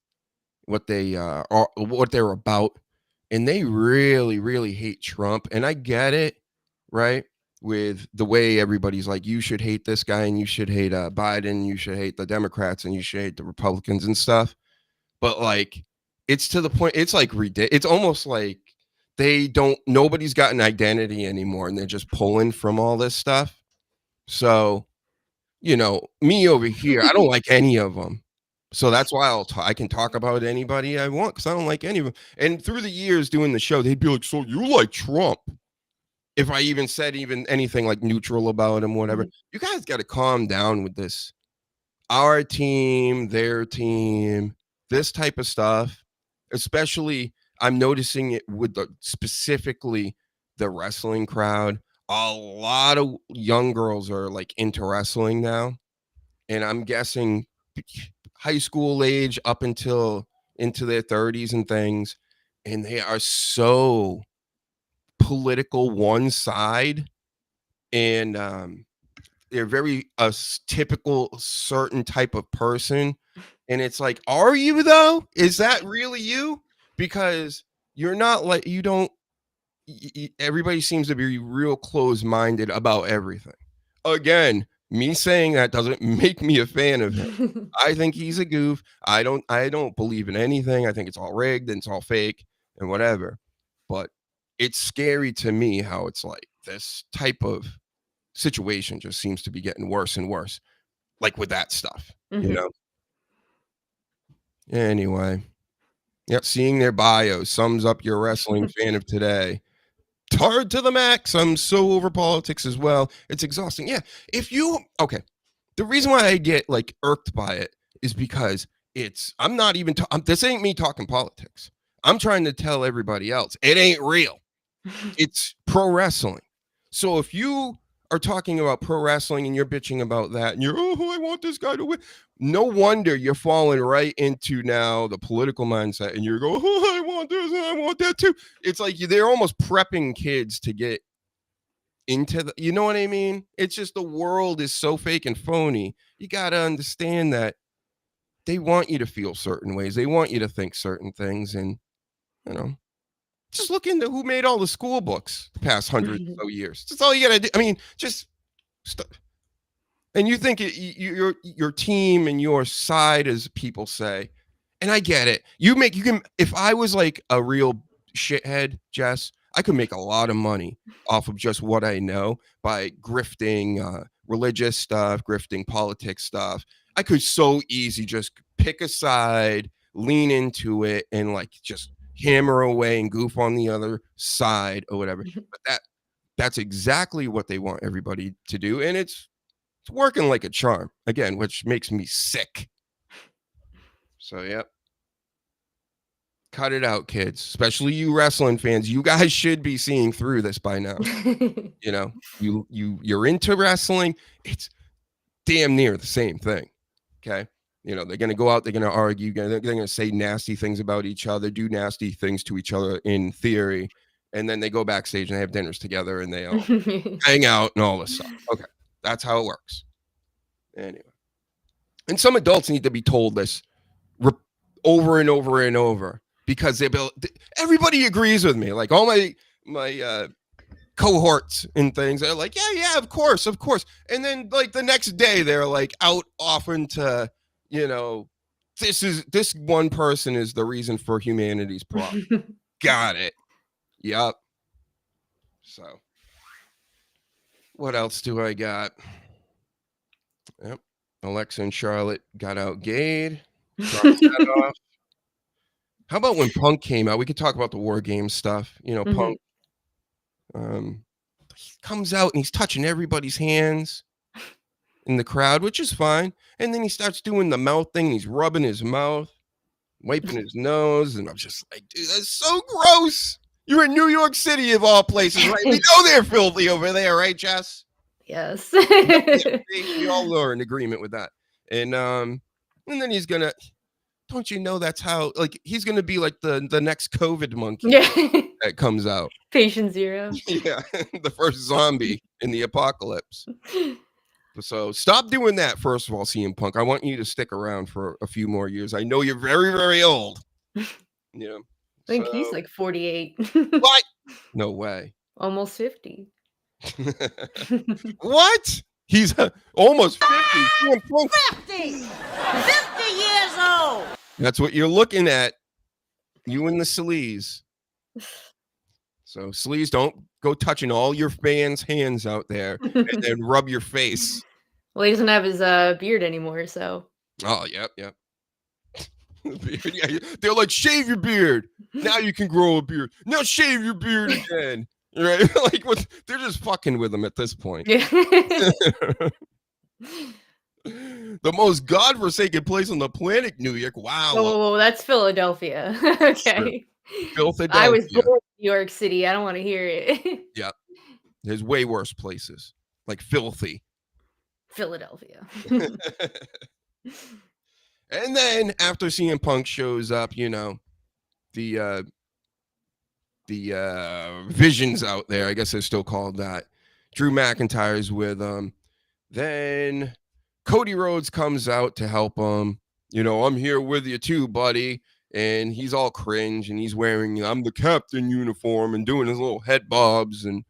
what they are, what they're about, and they really, really hate Trump. And I get it, right? With the way everybody's like, you should hate this guy, and you should hate Biden, you should hate the Democrats, and you should hate the Republicans and stuff. But like, it's to the point. It's like ridiculous. It's almost like nobody's got an identity anymore, and they're just pulling from all this stuff. So, you know, me over here, I don't like any of them. So that's why I can talk about anybody I want, because I don't like any of them. And through the years doing the show, they'd be like, so you like Trump? If I even said anything like neutral about him, whatever. You guys got to calm down with this. Our team, their team, this type of stuff. Especially, I'm noticing it with specifically the wrestling crowd. A lot of young girls are like into wrestling now. And I'm guessing high school age up until into their 30s and things. And they are so political one side. And they're very typical certain type of person. And it's like, are you though? Is that really you? Because you're not like, you don't, everybody seems to be real close-minded about everything. Again, me saying that doesn't make me a fan of him. I think he's a goof. I don't believe in anything. I think it's all rigged and it's all fake and whatever. But it's scary to me how it's like this type of situation just seems to be getting worse and worse. Like with that stuff, you know? Anyway, yep, seeing their bios sums up your wrestling fan of today. Hard to the max. I'm so over politics as well. It's exhausting. Yeah. The reason why I get like irked by it is because I'm not even, this ain't me talking politics. I'm trying to tell everybody else it ain't real. It's pro wrestling. So if you are talking about pro wrestling and you're bitching about that and you're, I want this guy to win. No wonder you're falling right into now the political mindset and you're going, I want this and I want that too. It's like they're almost prepping kids to get into the, you know what I mean? It's just the world is so fake and phony. You got to understand that they want you to feel certain ways. They want you to think certain things. And, you know, just look into who made all the school books the past 100 or so years. That's all you got to do. I mean, just and you think your team and your side, as people say, and I get it. You can, if I was like a real shithead, Jess, I could make a lot of money off of just what I know by grifting religious stuff, grifting politics stuff. I could so easy just pick a side, lean into it, and like just hammer away and goof on the other side or whatever. But that's exactly what they want everybody to do, and it's working like a charm again, which makes me sick. So yep. Cut it out, kids, especially you wrestling fans. You guys should be seeing through this by now. You know, you're into wrestling. It's damn near the same thing. Okay. You know, they're going to go out, they're going to argue, they're going to say nasty things about each other, do nasty things to each other in theory. And then they go backstage and they have dinners together and they all hang out and all this stuff. Okay. That's how it works. Anyway. And some adults need to be told this over and over and over. Because everybody agrees with me. Like all my cohorts and things, they're like, yeah, of course. And then like the next day, they're like out offering to, you know, this one person is the reason for humanity's problem. Got it. Yep. So, what else do I got? Yep. Alexa and Charlotte got out gayed. Off. How about when Punk came out? We could talk about the War Games stuff. You know, Punk he comes out and he's touching everybody's hands in the crowd, which is fine. And then he starts doing the mouth thing. And he's rubbing his mouth, wiping his nose. And I'm just like, dude, that's so gross. You're in New York City of all places, right? We know they're filthy over there, right, Jess? Yes. We all are in agreement with that. And then he's going to... Don't you know that's how, like, he's going to be like the next COVID monkey that comes out. Patient zero. Yeah, the first zombie in the apocalypse. So stop doing that, first of all, CM Punk. I want you to stick around for a few more years. I know you're very, very old. You know, I think he's like 48. What? No way. Almost 50. What? He's almost 50. 50! 50 years old! That's what you're looking at. You and the sleaze. So sleaze, don't go touching all your fans' hands out there and then rub your face. Well, he doesn't have his beard anymore, so. Oh, yep. Yeah, they're like, shave your beard. Now you can grow a beard. Now shave your beard again. Right? Like, they're just fucking with him at this point. Yeah. The most godforsaken place on the planet, New York. Wow. Oh, that's Philadelphia. Okay. Philadelphia. I was born in New York City. I don't want to hear it. Yeah. There's way worse places, like filthy. Philadelphia. And then after CM Punk shows up, you know, the visions out there, I guess they're still called that. Drew McIntyre's with them. Then Cody Rhodes comes out to help him. You know, I'm here with you too, buddy. And he's all cringe and he's wearing, I'm the captain uniform and doing his little head bobs. And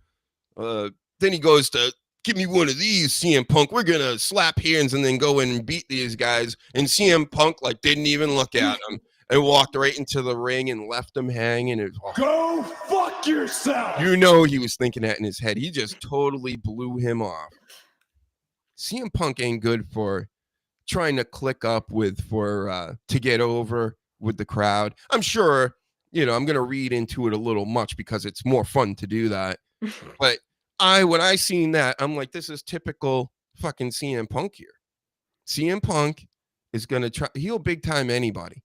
then he goes to, give me one of these, CM Punk. We're going to slap hands and then go in and beat these guys. And CM Punk, like, didn't even look at him and walked right into the ring and left him hanging. And go fuck yourself. You know, he was thinking that in his head. He just totally blew him off. CM Punk ain't good for trying to click up with to get over with the crowd. I'm sure, you know, I'm going to read into it a little much because it's more fun to do that. But when I seen that, I'm like, this is typical fucking CM Punk here. CM Punk is going to try. He'll big time anybody.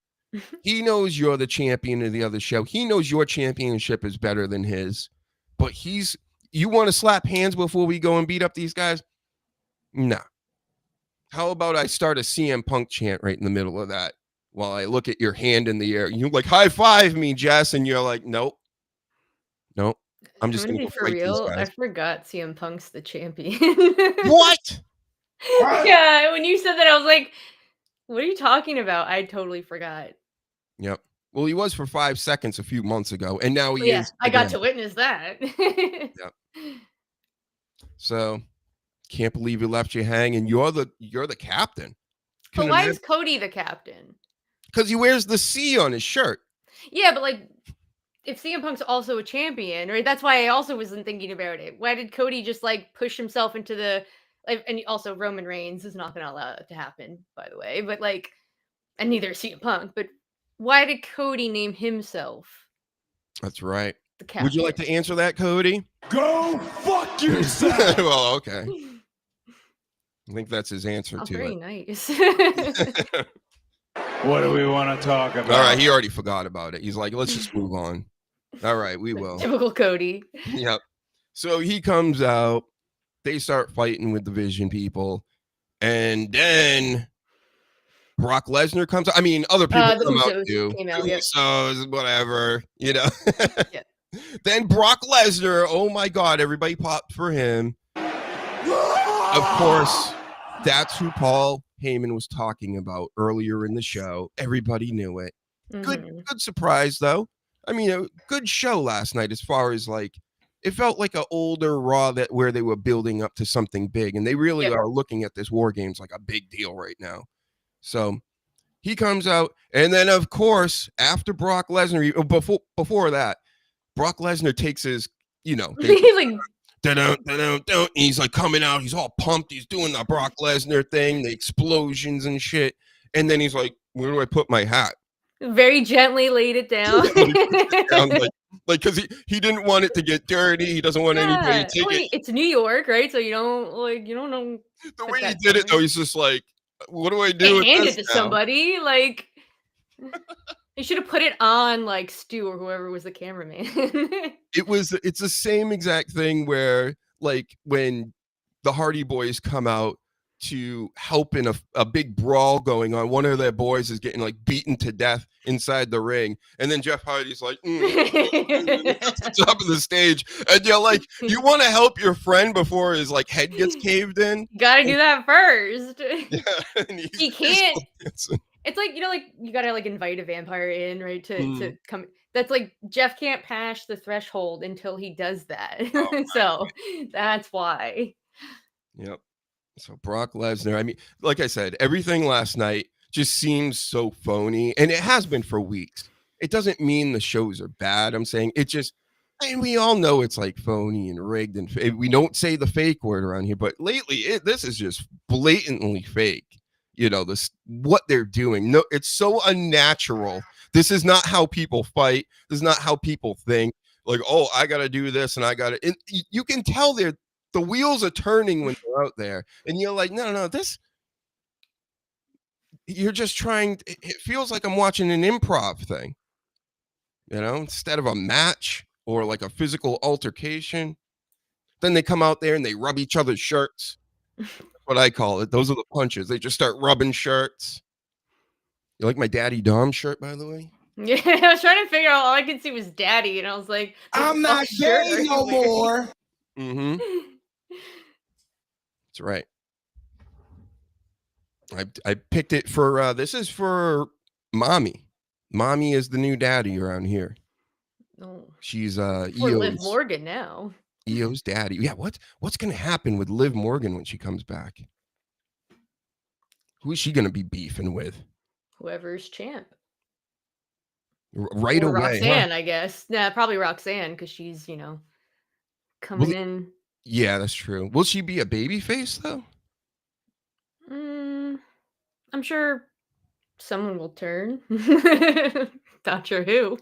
He knows you're the champion of the other show. He knows your championship is better than his. But you want to slap hands before we go and beat up these guys? Nah. How about I start a CM Punk chant right in the middle of that while I look at your hand in the air? You like, high five me, Jess. And you're like, nope. I'm I'm just gonna gonna be go for fight these real. I guys. forgot CM Punk's the champion. What? Yeah, when you said that, I was like, "What are you talking about?" I totally forgot. Yep. Well, he was for 5 seconds a few months ago, and now But he yeah, is I got again. to witness that. Yep. So can't believe you left you hanging. You're the captain. But why is Cody the captain? Because he wears the C on his shirt. Yeah, but like, if CM Punk's also a champion, right? That's why I also wasn't thinking about it. Why did Cody just like push himself into the like? And also Roman Reigns is not going to allow that to happen, by the way. But like, and neither is CM Punk. But why did Cody name himself That's right. the captain? Would you like to answer that, Cody? Go fuck yourself. Well, okay. I think that's his answer Oh, to very it. nice. What do we want to talk about? All right, he already forgot about it. He's like, let's just move on. All right, we will. Typical Cody. Yep. So he comes out. They start fighting with the Vision people, and then Brock Lesnar comes out. I mean, other people The come out Usos too. came out, The yep. Usos, whatever, you know. Yeah. Then Brock Lesnar. Oh my God! Everybody popped for him. Of course, that's who Paul Heyman was talking about earlier in the show. Everybody knew it. Mhm. Good surprise though. I mean, a good show last night as far as like it felt like an older Raw that where they were building up to something big, and they really Yep. are looking at this War Games like a big deal right now. So he comes out, and then of course after Brock Lesnar, before that, Brock Lesnar takes his, you know, they He's like, and he's like coming out, he's all pumped, he's doing the Brock Lesnar thing, the explosions and shit, and then he's like, where do I put my hat? very gently laid it down. Like because he didn't want it to get dirty, he doesn't want anybody Yeah. to take Well, it. it's New York, right? So you don't know. The put way he that did it though, somewhere. he's just like, what do I do Can't with hand this it to now? somebody. Like, you should have put it on like Stu or whoever was the cameraman. It's the same exact thing where like when the Hardy Boys come out to help in a big brawl going on, one of their boys is getting like beaten to death inside the ring, and then Jeff Hardy's like at the top of the stage, and you're like, you want to help your friend before his like head gets caved in. You gotta do that first. Yeah, and He can't. dancing. It's like, like you gotta like invite a vampire in, right? To Mm. come. That's like Jeff can't pass the threshold until he does that. Oh, So that's why. Yep. So Brock Lesnar, I mean, like I said, everything last night just seems so phony, and it has been for weeks. It doesn't mean the shows are bad. I'm saying it just, and we all know it's like phony and rigged, and we don't say the fake word around here, but lately this is just blatantly fake. You know, this what they're doing. No, it's so unnatural. This is not how people fight. This is not how people think. Like, oh, I got to do this, and I got to. You can tell the wheels are turning when you're out there, and you're like, no, this. You're just trying. It feels like I'm watching an improv thing, you know, instead of a match or like a physical altercation. Then they come out there and they rub each other's shirts. That's what I call it. Those are the punches. They just start rubbing shirts. You like my Daddy Dom shirt, by the way? Yeah, I was trying to figure out. All I could see was Daddy, and I was like, I'm not gay no more. Mm-hmm. That's right. I picked it for this is for Mami. Mami is the new daddy around here. Oh, She's for Liv EO's Morgan now. EO's daddy. Yeah, what's gonna happen with Liv Morgan when she comes back? Who is she gonna be beefing with? Whoever's champ. Right Or away. Roxanne, Huh? I guess. Nah, probably Roxanne, because she's, coming in. Yeah, that's true. Will she be a baby face though? I'm sure someone will turn. Not sure who.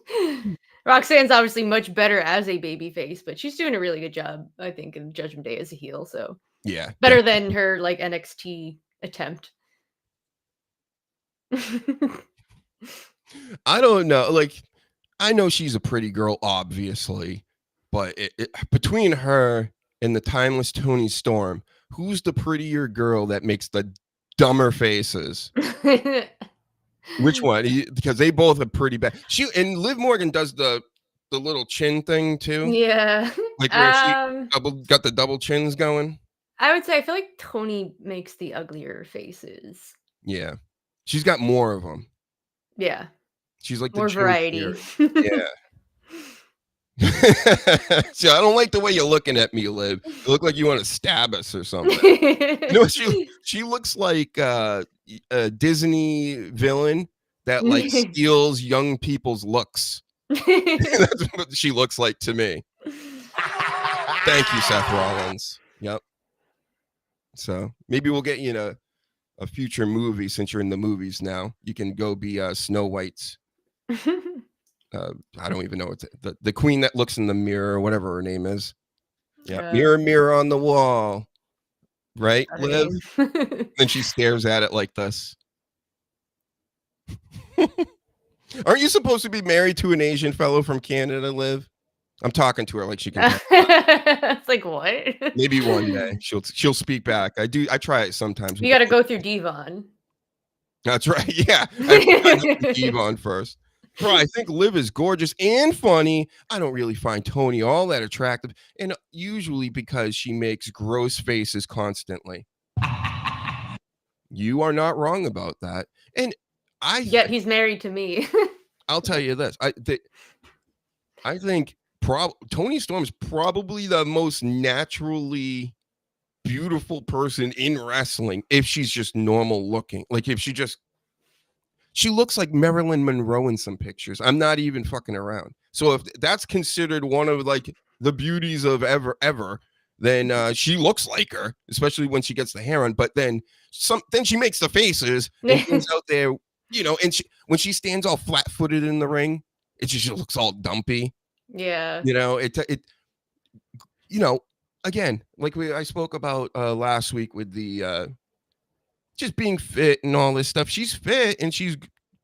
Roxanne's obviously much better as a baby face, but she's doing a really good job, I think, in Judgment Day as a heel. So Yeah. better than her like NXT attempt. I don't know. Like, I know she's a pretty girl, obviously, but between her and the timeless Toni Storm, who's the prettier girl that makes the dumber faces? Which one? Because they both are pretty bad. And Liv Morgan does the the little chin thing too? Yeah. Like where she got the double chins going? I would say I feel like Tony makes the uglier faces. Yeah. She's got more of them. Yeah. She's like the More Jim variety. Carrey. Yeah. See, I don't like the way you're looking at me, Liv. You look like you want to stab us or something. You know, she looks like a Disney villain that like steals young people's looks. That's what she looks like to me. Thank you, Seth Rollins. Yep. So maybe we'll get you in a future movie since you're in the movies now. You can go be Snow White's. I don't even know what the queen that looks in the mirror, whatever her name is. Yeah, mirror, mirror on the wall. Right, Liv? And she stares at it like this. Aren't you supposed to be married to an Asian fellow from Canada, Liv? I'm talking to her like she can. It's like, what? Maybe one day she'll speak back. I try it sometimes. You got to go through Devon. That's right. Yeah, I have Devon first. Bro, I think Liv is gorgeous and funny. I don't really find Tony all that attractive, and usually because she makes gross faces constantly. You are not wrong about that. And yet he's married to me. I'll tell you this. I think Toni Storm's probably the most naturally beautiful person in wrestling if she's just normal looking. Like if she looks like Marilyn Monroe in some pictures. I'm not even fucking around. So if that's considered one of like the beauties of ever, then she looks like her, especially when she gets the hair on. But then she makes the faces and goes out there, you know, and when she stands all flat-footed in the ring, it just looks all dumpy. Yeah. You know, it you know, again, like I spoke about last week with the just being fit and all this stuff. She's fit and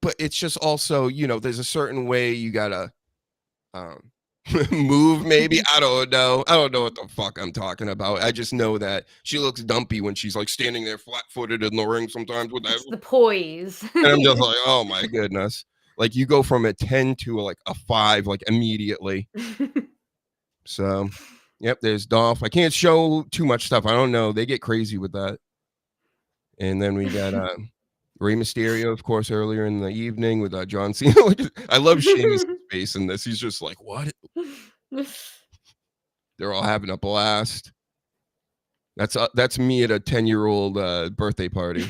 but it's just also, you know, there's a certain way you gotta move maybe. I don't know what the fuck I'm talking about. I just know that she looks dumpy when she's like standing there flat-footed in the ring sometimes with that. It's the poise. And I'm just like, oh my goodness. Like you go from a 10 to like a 5 like immediately. So yep, there's Dolph. I can't show too much stuff. I don't know. They get crazy with that. And then we got Rey Mysterio, of course, earlier in the evening with John Cena. I love Sheamus' face in this. He's just like, what? They're all having a blast. That's me at a 10-year-old birthday party.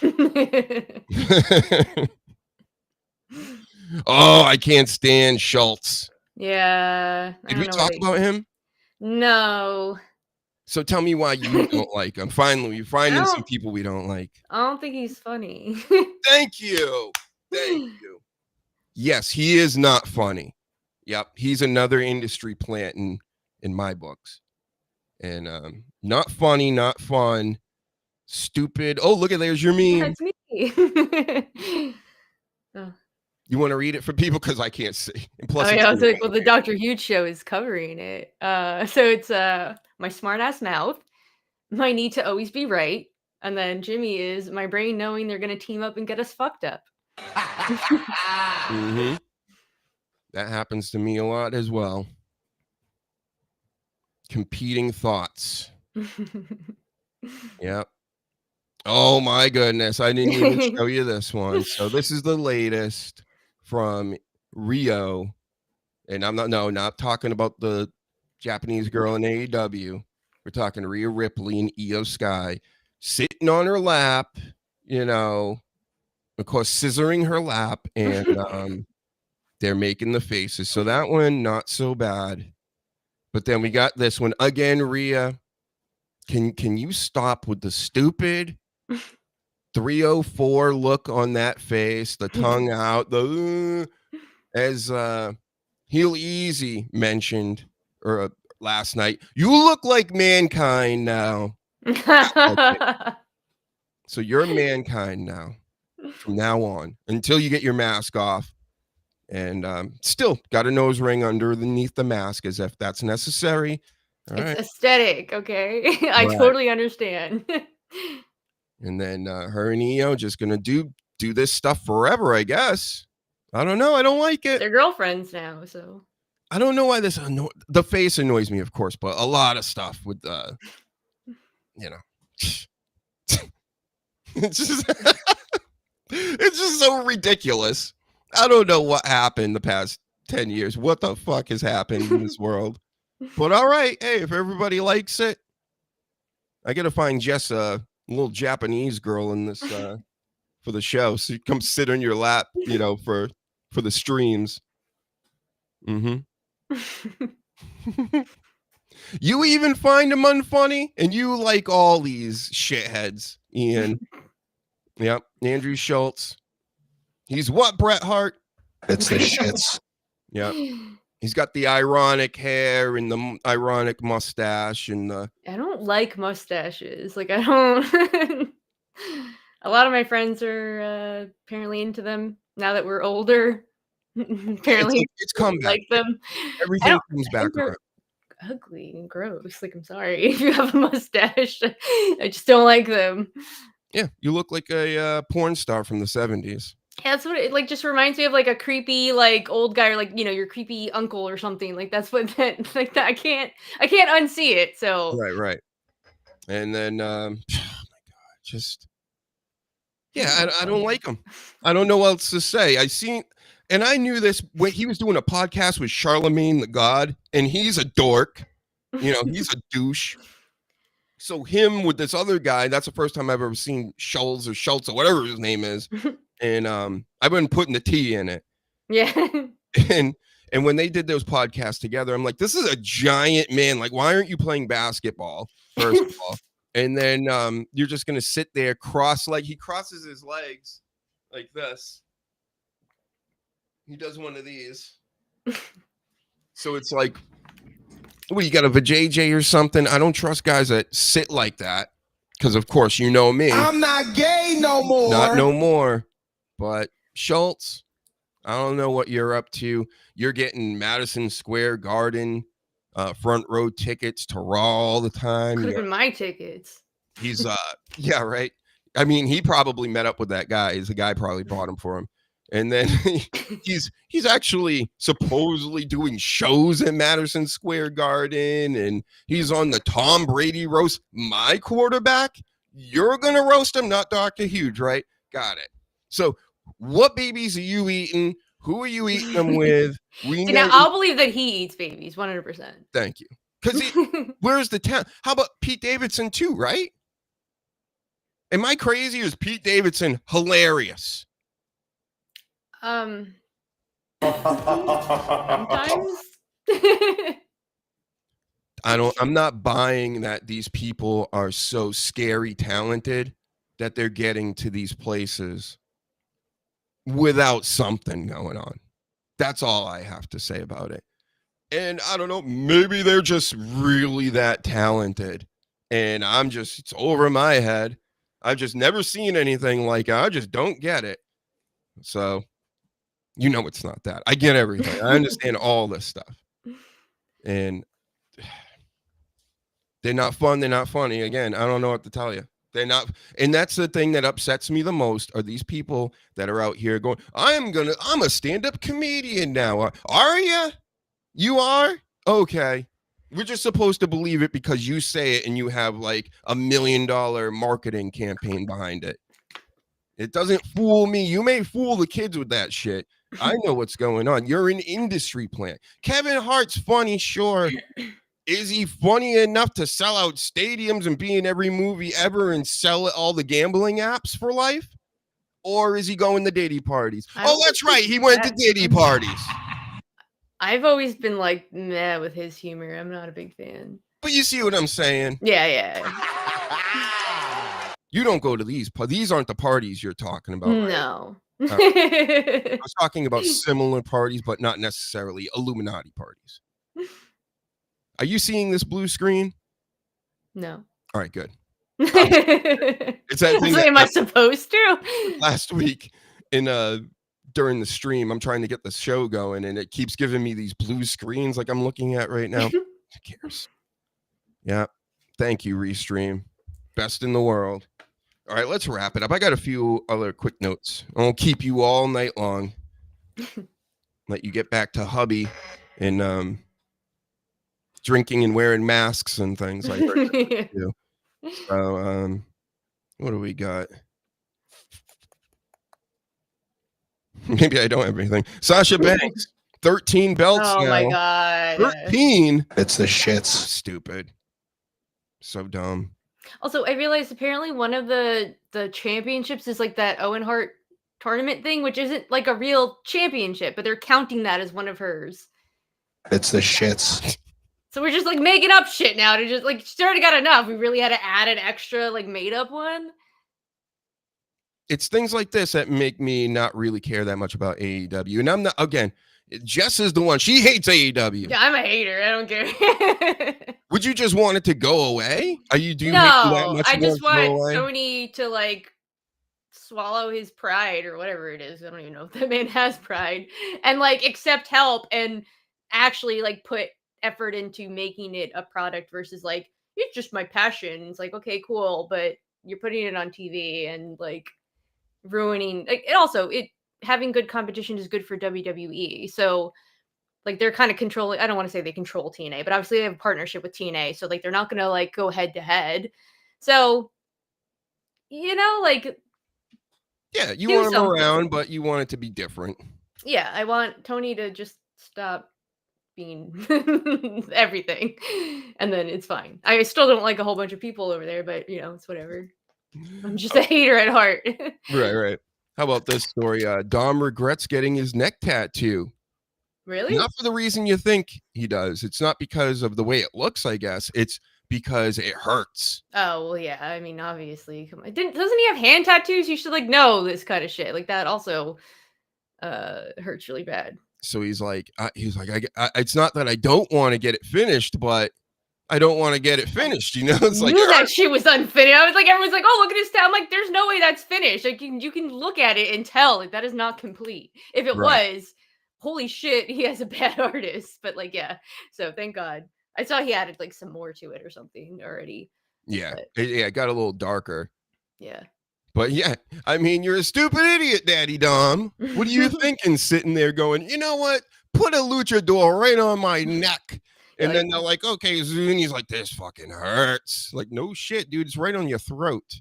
Oh, I can't stand Schultz. Yeah. Did we talk about him? No. So tell me why you don't like him. Finally, you're finding some people we don't like. I don't think he's funny. Thank you. Yes, he is not funny. Yep, he's another industry plant in my books. And not funny, not fun, stupid. Oh, look at there's your meme. That's me. Oh. You want to read it for people because I can't see. And plus, I was like, well, the DrHUGEshow is covering it. So it's my smart ass mouth, my need to always be right, and then Jimmy is my brain knowing they're gonna team up and get us fucked up. Mm-hmm. That happens to me a lot as well. Competing thoughts. Yep. Oh my goodness. I didn't even show you this one. So this is the latest from Rio. And I'm not talking about the Japanese girl in AEW. We're talking Rhea Ripley and Io Sky sitting on her lap, you know, of course, scissoring her lap, and they're making the faces. So that one, not so bad. But then we got this one again, Rhea. Can you stop with the stupid 304 look on that face, the tongue out, as Heel Easy mentioned last night. You look like Mankind now. Okay. So you're Mankind now, from now on, until you get your mask off. And still got a nose ring underneath the mask as if that's necessary. All right. Aesthetic, okay? I totally understand. And then her and Io just gonna do this stuff forever, I guess. I don't know. I don't like it. They're girlfriends now, so. I don't know why this the face annoys me, of course, but a lot of stuff with you know, it's just it's just so ridiculous. I don't know what happened the past 10 years. What the fuck has happened in this world? But all right, hey, if everybody likes it, I gotta find Jess a little Japanese girl in this for the show. So you come sit on your lap, you know, for the streams. Mm-hmm. You even find him unfunny, and you like all these shitheads, Ian. Yep, Andrew Schultz. He's what, Bret Hart? It's the shits. Yep. He's got the ironic hair and the ironic mustache and the. I don't like mustaches. Like, I don't. A lot of my friends are apparently into them now that we're older. Apparently, it's come back. Like them. Everything comes back around. Ugly and gross. Like, I'm sorry if you have a mustache. I just don't like them. Yeah, you look like a porn star from the 70s. Yeah, that's what it like just reminds me of, like a creepy like old guy, or like, you know, your creepy uncle or something. Like that's what that like that I can't unsee it. So Right. And then oh my god, just yeah, I don't like him. I don't know what else to say. And I knew this when he was doing a podcast with Charlemagne the God, and he's a dork. You know, he's a douche. So him with this other guy, that's the first time I've ever seen Schultz or whatever his name is. And I've been putting the T in it. Yeah. And when they did those podcasts together, I'm like, this is a giant man. Like, why aren't you playing basketball, first of all? And then you're just gonna sit there he crosses his legs like this. He does one of these. So it's like, what, you got a vajayjay or something? I don't trust guys that sit like that. Because, of course, you know me. I'm not gay no more. Not no more. But, Schultz, I don't know what you're up to. You're getting Madison Square Garden front row tickets to Raw all the time. Could have been my tickets. He's, yeah, right. I mean, he probably met up with that guy. The guy probably bought him for him. And then he's actually supposedly doing shows at Madison Square Garden, and he's on the Tom Brady roast my quarterback. You're gonna roast him, not Dr. Huge, right? Got it. So, what babies are you eating? Who are you eating them with? Now I'll believe that he eats babies 100%. Thank you. Because where's the town? How about Pete Davidson too? Right? Am I crazy? Or is Pete Davidson hilarious? Sometimes. I'm not buying that these people are so scary talented that they're getting to these places without something going on. That's all I have to say about it. And I don't know, maybe they're just really that talented. And it's over my head. I've just never seen anything like it. I just don't get it. So, you know, it's not that. I get everything. I understand all this stuff. And they're not fun. They're not funny. Again, I don't know what to tell you. They're not. And that's the thing that upsets me the most are these people that are out here going, I'm a stand-up comedian now. Are you? You are? Okay. We're just supposed to believe it because you say it and you have like $1 million marketing campaign behind it. It doesn't fool me. You may fool the kids with that shit. I know what's going on. You're an industry plant. Kevin Hart's funny, sure. Is he funny enough to sell out stadiums and be in every movie ever and sell all the gambling apps for life? Or is he going to Diddy parties? Oh, that's right. He went to Diddy parties. I've always been like, meh, with his humor. I'm not a big fan. But you see what I'm saying? Yeah. You don't go to these. These aren't the parties you're talking about. Right? No. I was talking about similar parties, but not necessarily Illuminati parties. Are you seeing this blue screen? No. All right, good. It's that thing. Am I supposed to? Last week during the stream, I'm trying to get the show going, and it keeps giving me these blue screens like I'm looking at right now. Who cares? Yeah. Thank you, Restream. Best in the world. All right, let's wrap it up. I got a few other quick notes. I won't keep you all night long. Let you get back to hubby and drinking and wearing masks and things. I heard that too. So what do we got? Maybe I don't have anything. Sasha Banks, 13 belts Oh now. my god. 13. It's the shits. Stupid. So dumb. Also, I realized apparently one of the championships is like that Owen Hart tournament thing, which isn't like a real championship, but they're counting that as one of hers. It's the shits. So we're just like making up shit now to just like she already got enough. We really had to add an extra like made up one. It's things like this that make me not really care that much about AEW. And I'm not, again, Jess is the one. She hates AEW. Yeah, I'm a hater. I don't care. Would you just want it to go away? Are you do No, hate that much? I You just want it to go want away? Tony to like swallow his pride or whatever it is. I don't even know if that man has pride and like accept help and actually like put effort into making it a product versus like it's just my passion. It's like, okay, cool, but you're putting it on TV and like ruining like it also it having good competition is good for WWE. So like they're kind of controlling. I don't want to say they control TNA, but obviously they have a partnership with TNA. So like they're not gonna like go head to head. So you know, like Yeah, you do want them something. around, but you want it to be different. Yeah, I want Tony to just stop being everything, and then it's fine. I still don't like a whole bunch of people over there, but you know, it's whatever. I'm just a hater at heart. Right. How about this story? Dom regrets getting his neck tattoo. Really? Not for the reason you think he does. It's not because of the way it looks, I guess. It's because it hurts. Oh, well, yeah. I mean, obviously. Come on. Doesn't he have hand tattoos? You should like know this kind of shit. Like that also hurts really bad. So he's like, it's not that I don't want to get it finished, but I don't want to get it finished. You know, it's I like knew that shit was unfinished. I was like, everyone's like, oh, look at his tattoo. I'm like, there's no way that's finished. Like you can look at it and tell like that is not complete. If it Right. was, holy shit, he has a bad artist. But like, yeah. So thank God. I saw he added like some more to it or something already. Yeah, But it got a little darker. yeah. But yeah, I mean, you're a stupid idiot, Daddy Dom. What are you thinking sitting there going, you know what? Put a luchador right on my neck. And then they're like, okay, Zuni's like, this fucking hurts. Like, no shit, dude. It's right on your throat.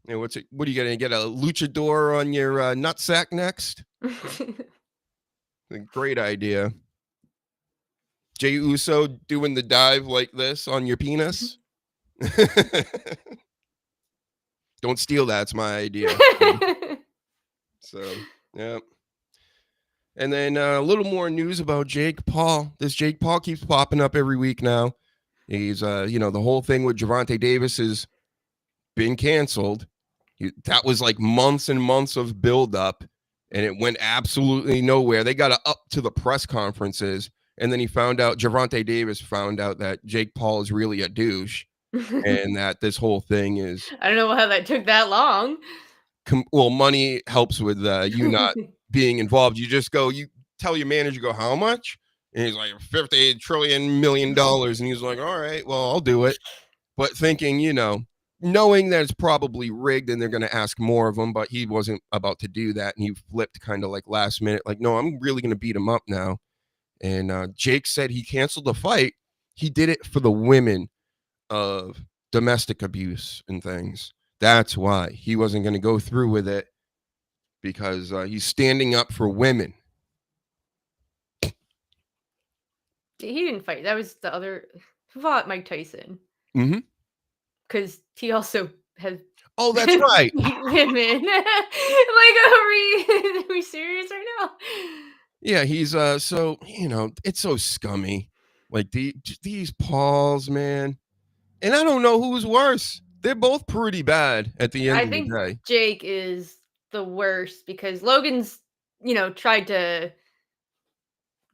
You know, what are you going to get a luchador on your nutsack next? A great idea. Jey Uso doing the dive like this on your penis. Don't steal that. It's my idea. So, yeah. And then a little more news about Jake Paul. This Jake Paul keeps popping up every week now. He's, the whole thing with Gervonta Davis has been canceled. That was like months and months of buildup, and it went absolutely nowhere. They got up to the press conferences, and then Gervonta Davis found out that Jake Paul is really a douche, and that this whole thing is... I don't know how that took that long. Well, money helps with you not being involved. You just go, you tell your manager, go, how much? And he's like, $50 trillion million. And he's like, all right, well, I'll do it. But thinking, knowing that it's probably rigged and they're going to ask more of him, but he wasn't about to do that. And he flipped kind of like last minute, like, no, I'm really going to beat him up now. And Jake said he canceled the fight. He did it for the women of domestic abuse and things. That's why he wasn't going to go through with it, because he's standing up for women. He didn't fight. That was the other who fought Mike Tyson. Mm-hmm. Because he also has. Oh, that's right. Women. Like, are we serious right now? Yeah, he's so it's so scummy. Like these Pauls, man. And I don't know who's worse. They're both pretty bad at the end of the day. Jake is the worst because Logan's, tried to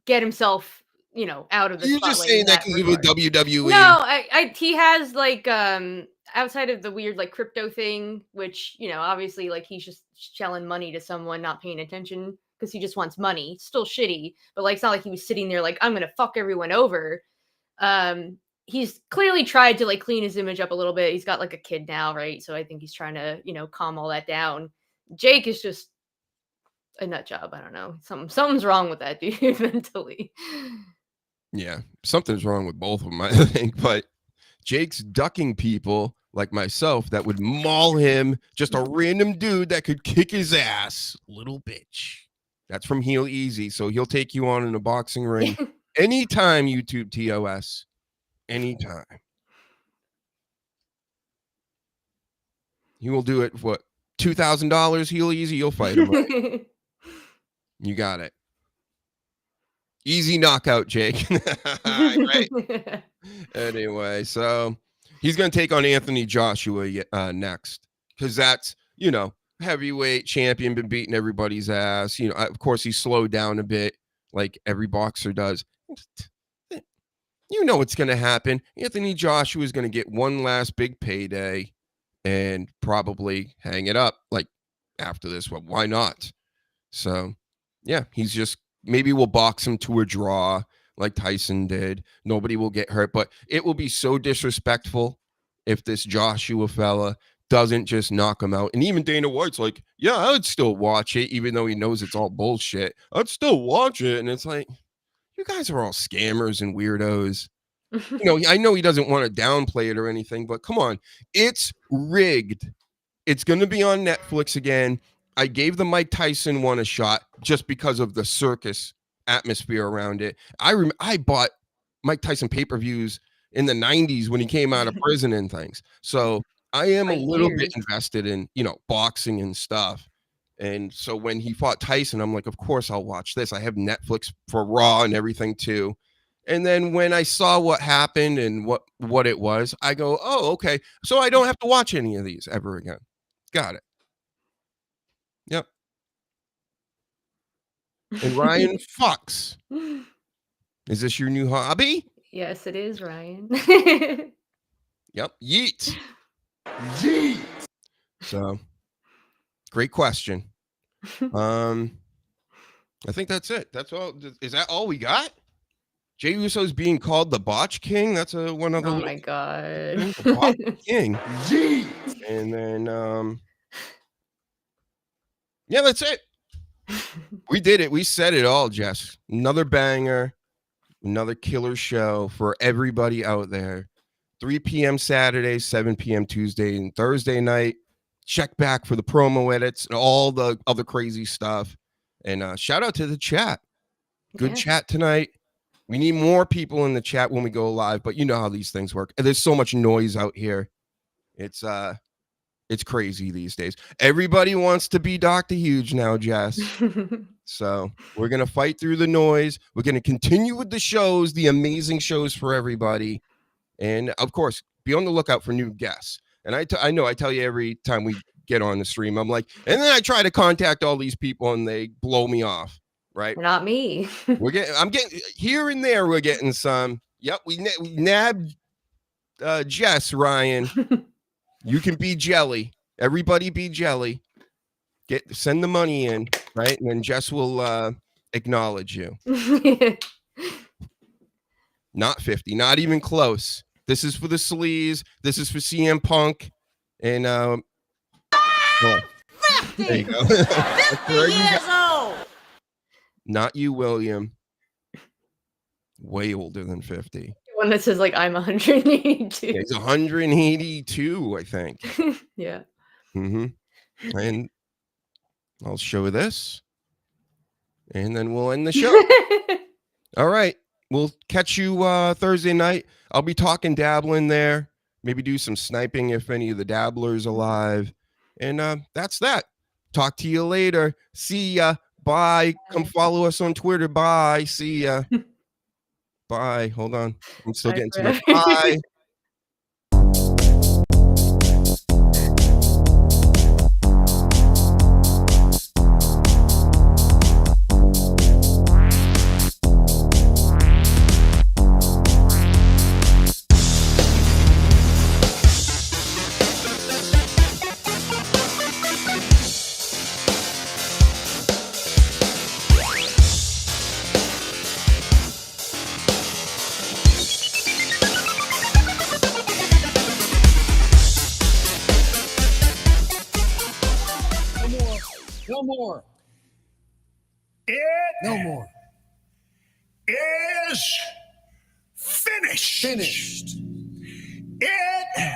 get himself, out of the You're spotlight. just saying that because of the WWE. No, he has like outside of the weird like crypto thing, which obviously like he's just selling money to someone, not paying attention because he just wants money. Still shitty, but like it's not like he was sitting there like I'm gonna fuck everyone over. He's clearly tried to like clean his image up a little bit. He's got like a kid now, right? So I think he's trying to, calm all that down. Jake is just a nut job. I don't know. Something's wrong with that dude mentally. Yeah, something's wrong with both of them, I think. But Jake's ducking people like myself that would maul him, just a random dude that could kick his ass. Little bitch. That's from Heel Easy. So he'll take you on in a boxing ring anytime, YouTube TOS. Anytime. He will do it for what? $2,000 Heel Easy? You'll fight him. Right? You got it. Easy knockout, Jake. Right? Anyway, so he's going to take on Anthony Joshua next, because that's, heavyweight champion, been beating everybody's ass. Of course, he slowed down a bit like every boxer does. You know what's going to happen. Anthony Joshua is going to get one last big payday and probably hang it up like after this one. Why not? So, yeah, he's just, maybe we'll box him to a draw like Tyson did. Nobody will get hurt, but it will be so disrespectful if this Joshua fella doesn't just knock him out. And even Dana White's like, yeah, I would still watch it, even though he knows it's all bullshit. I'd still watch it. And it's like, you guys are all scammers and weirdos. I know he doesn't want to downplay it or anything, but come on, it's rigged. It's going to be on Netflix again. I gave the Mike Tyson one a shot just because of the circus atmosphere around it. I bought Mike Tyson pay-per-views in the 90s when he came out of prison and things. So I am a little bit invested in, boxing and stuff. And so when he fought Tyson, I'm like, of course I'll watch this. I have Netflix for Raw and everything too. And then when I saw what happened and what it was, I go, oh, okay. So I don't have to watch any of these ever again. Got it. Yep. And Ryan fucks. Is this your new hobby? Yes, it is, Ryan. Yep. Yeet. Yeet. So, great question. I think that's it. That's all. Is that all we got? Jey Uso's being called the Botch King. That's one of the. Oh my god. The Botch King. Yeet. And then yeah, that's it. We did it. We said it all, Jess. Another banger, another killer show for everybody out there. 3 p.m. Saturday, 7 p.m. Tuesday and Thursday night. Check back for the promo edits and all the other crazy stuff. And shout out to the chat. Good chat tonight. We need more people in the chat when we go live, but you know how these things work. There's so much noise out here. It's crazy these days. Everybody wants to be Dr. Huge now, Jess. So we're going to fight through the noise. We're going to continue with the shows, the amazing shows for everybody. And of course, be on the lookout for new guests. And I know I tell you every time we get on the stream, I'm like, and then I try to contact all these people and they blow me off. Right? Not me. I'm getting here and there. We're getting some. Yep. We nabbed Jess, Ryan. You can be jelly. Everybody be jelly. Send the money in, right? And then Jess will acknowledge you. Not 50, not even close. This is for the sleaze. This is for CM Punk. And there you go. 50 years old. Not you, William. Way older than 50. One that says like I'm 182. Yeah, he's 182, I think. Yeah. Mm-hmm. And I'll show this. And then we'll end the show. All right. We'll catch you Thursday night. I'll be talking dabbling there. Maybe do some sniping if any of the dabblers alive. And that's that. Talk to you later. See ya. Bye. Come follow us on Twitter. Bye. See ya. Bye. Hold on. I'm still getting to the bye. No more. It No more. is finished. Finished. It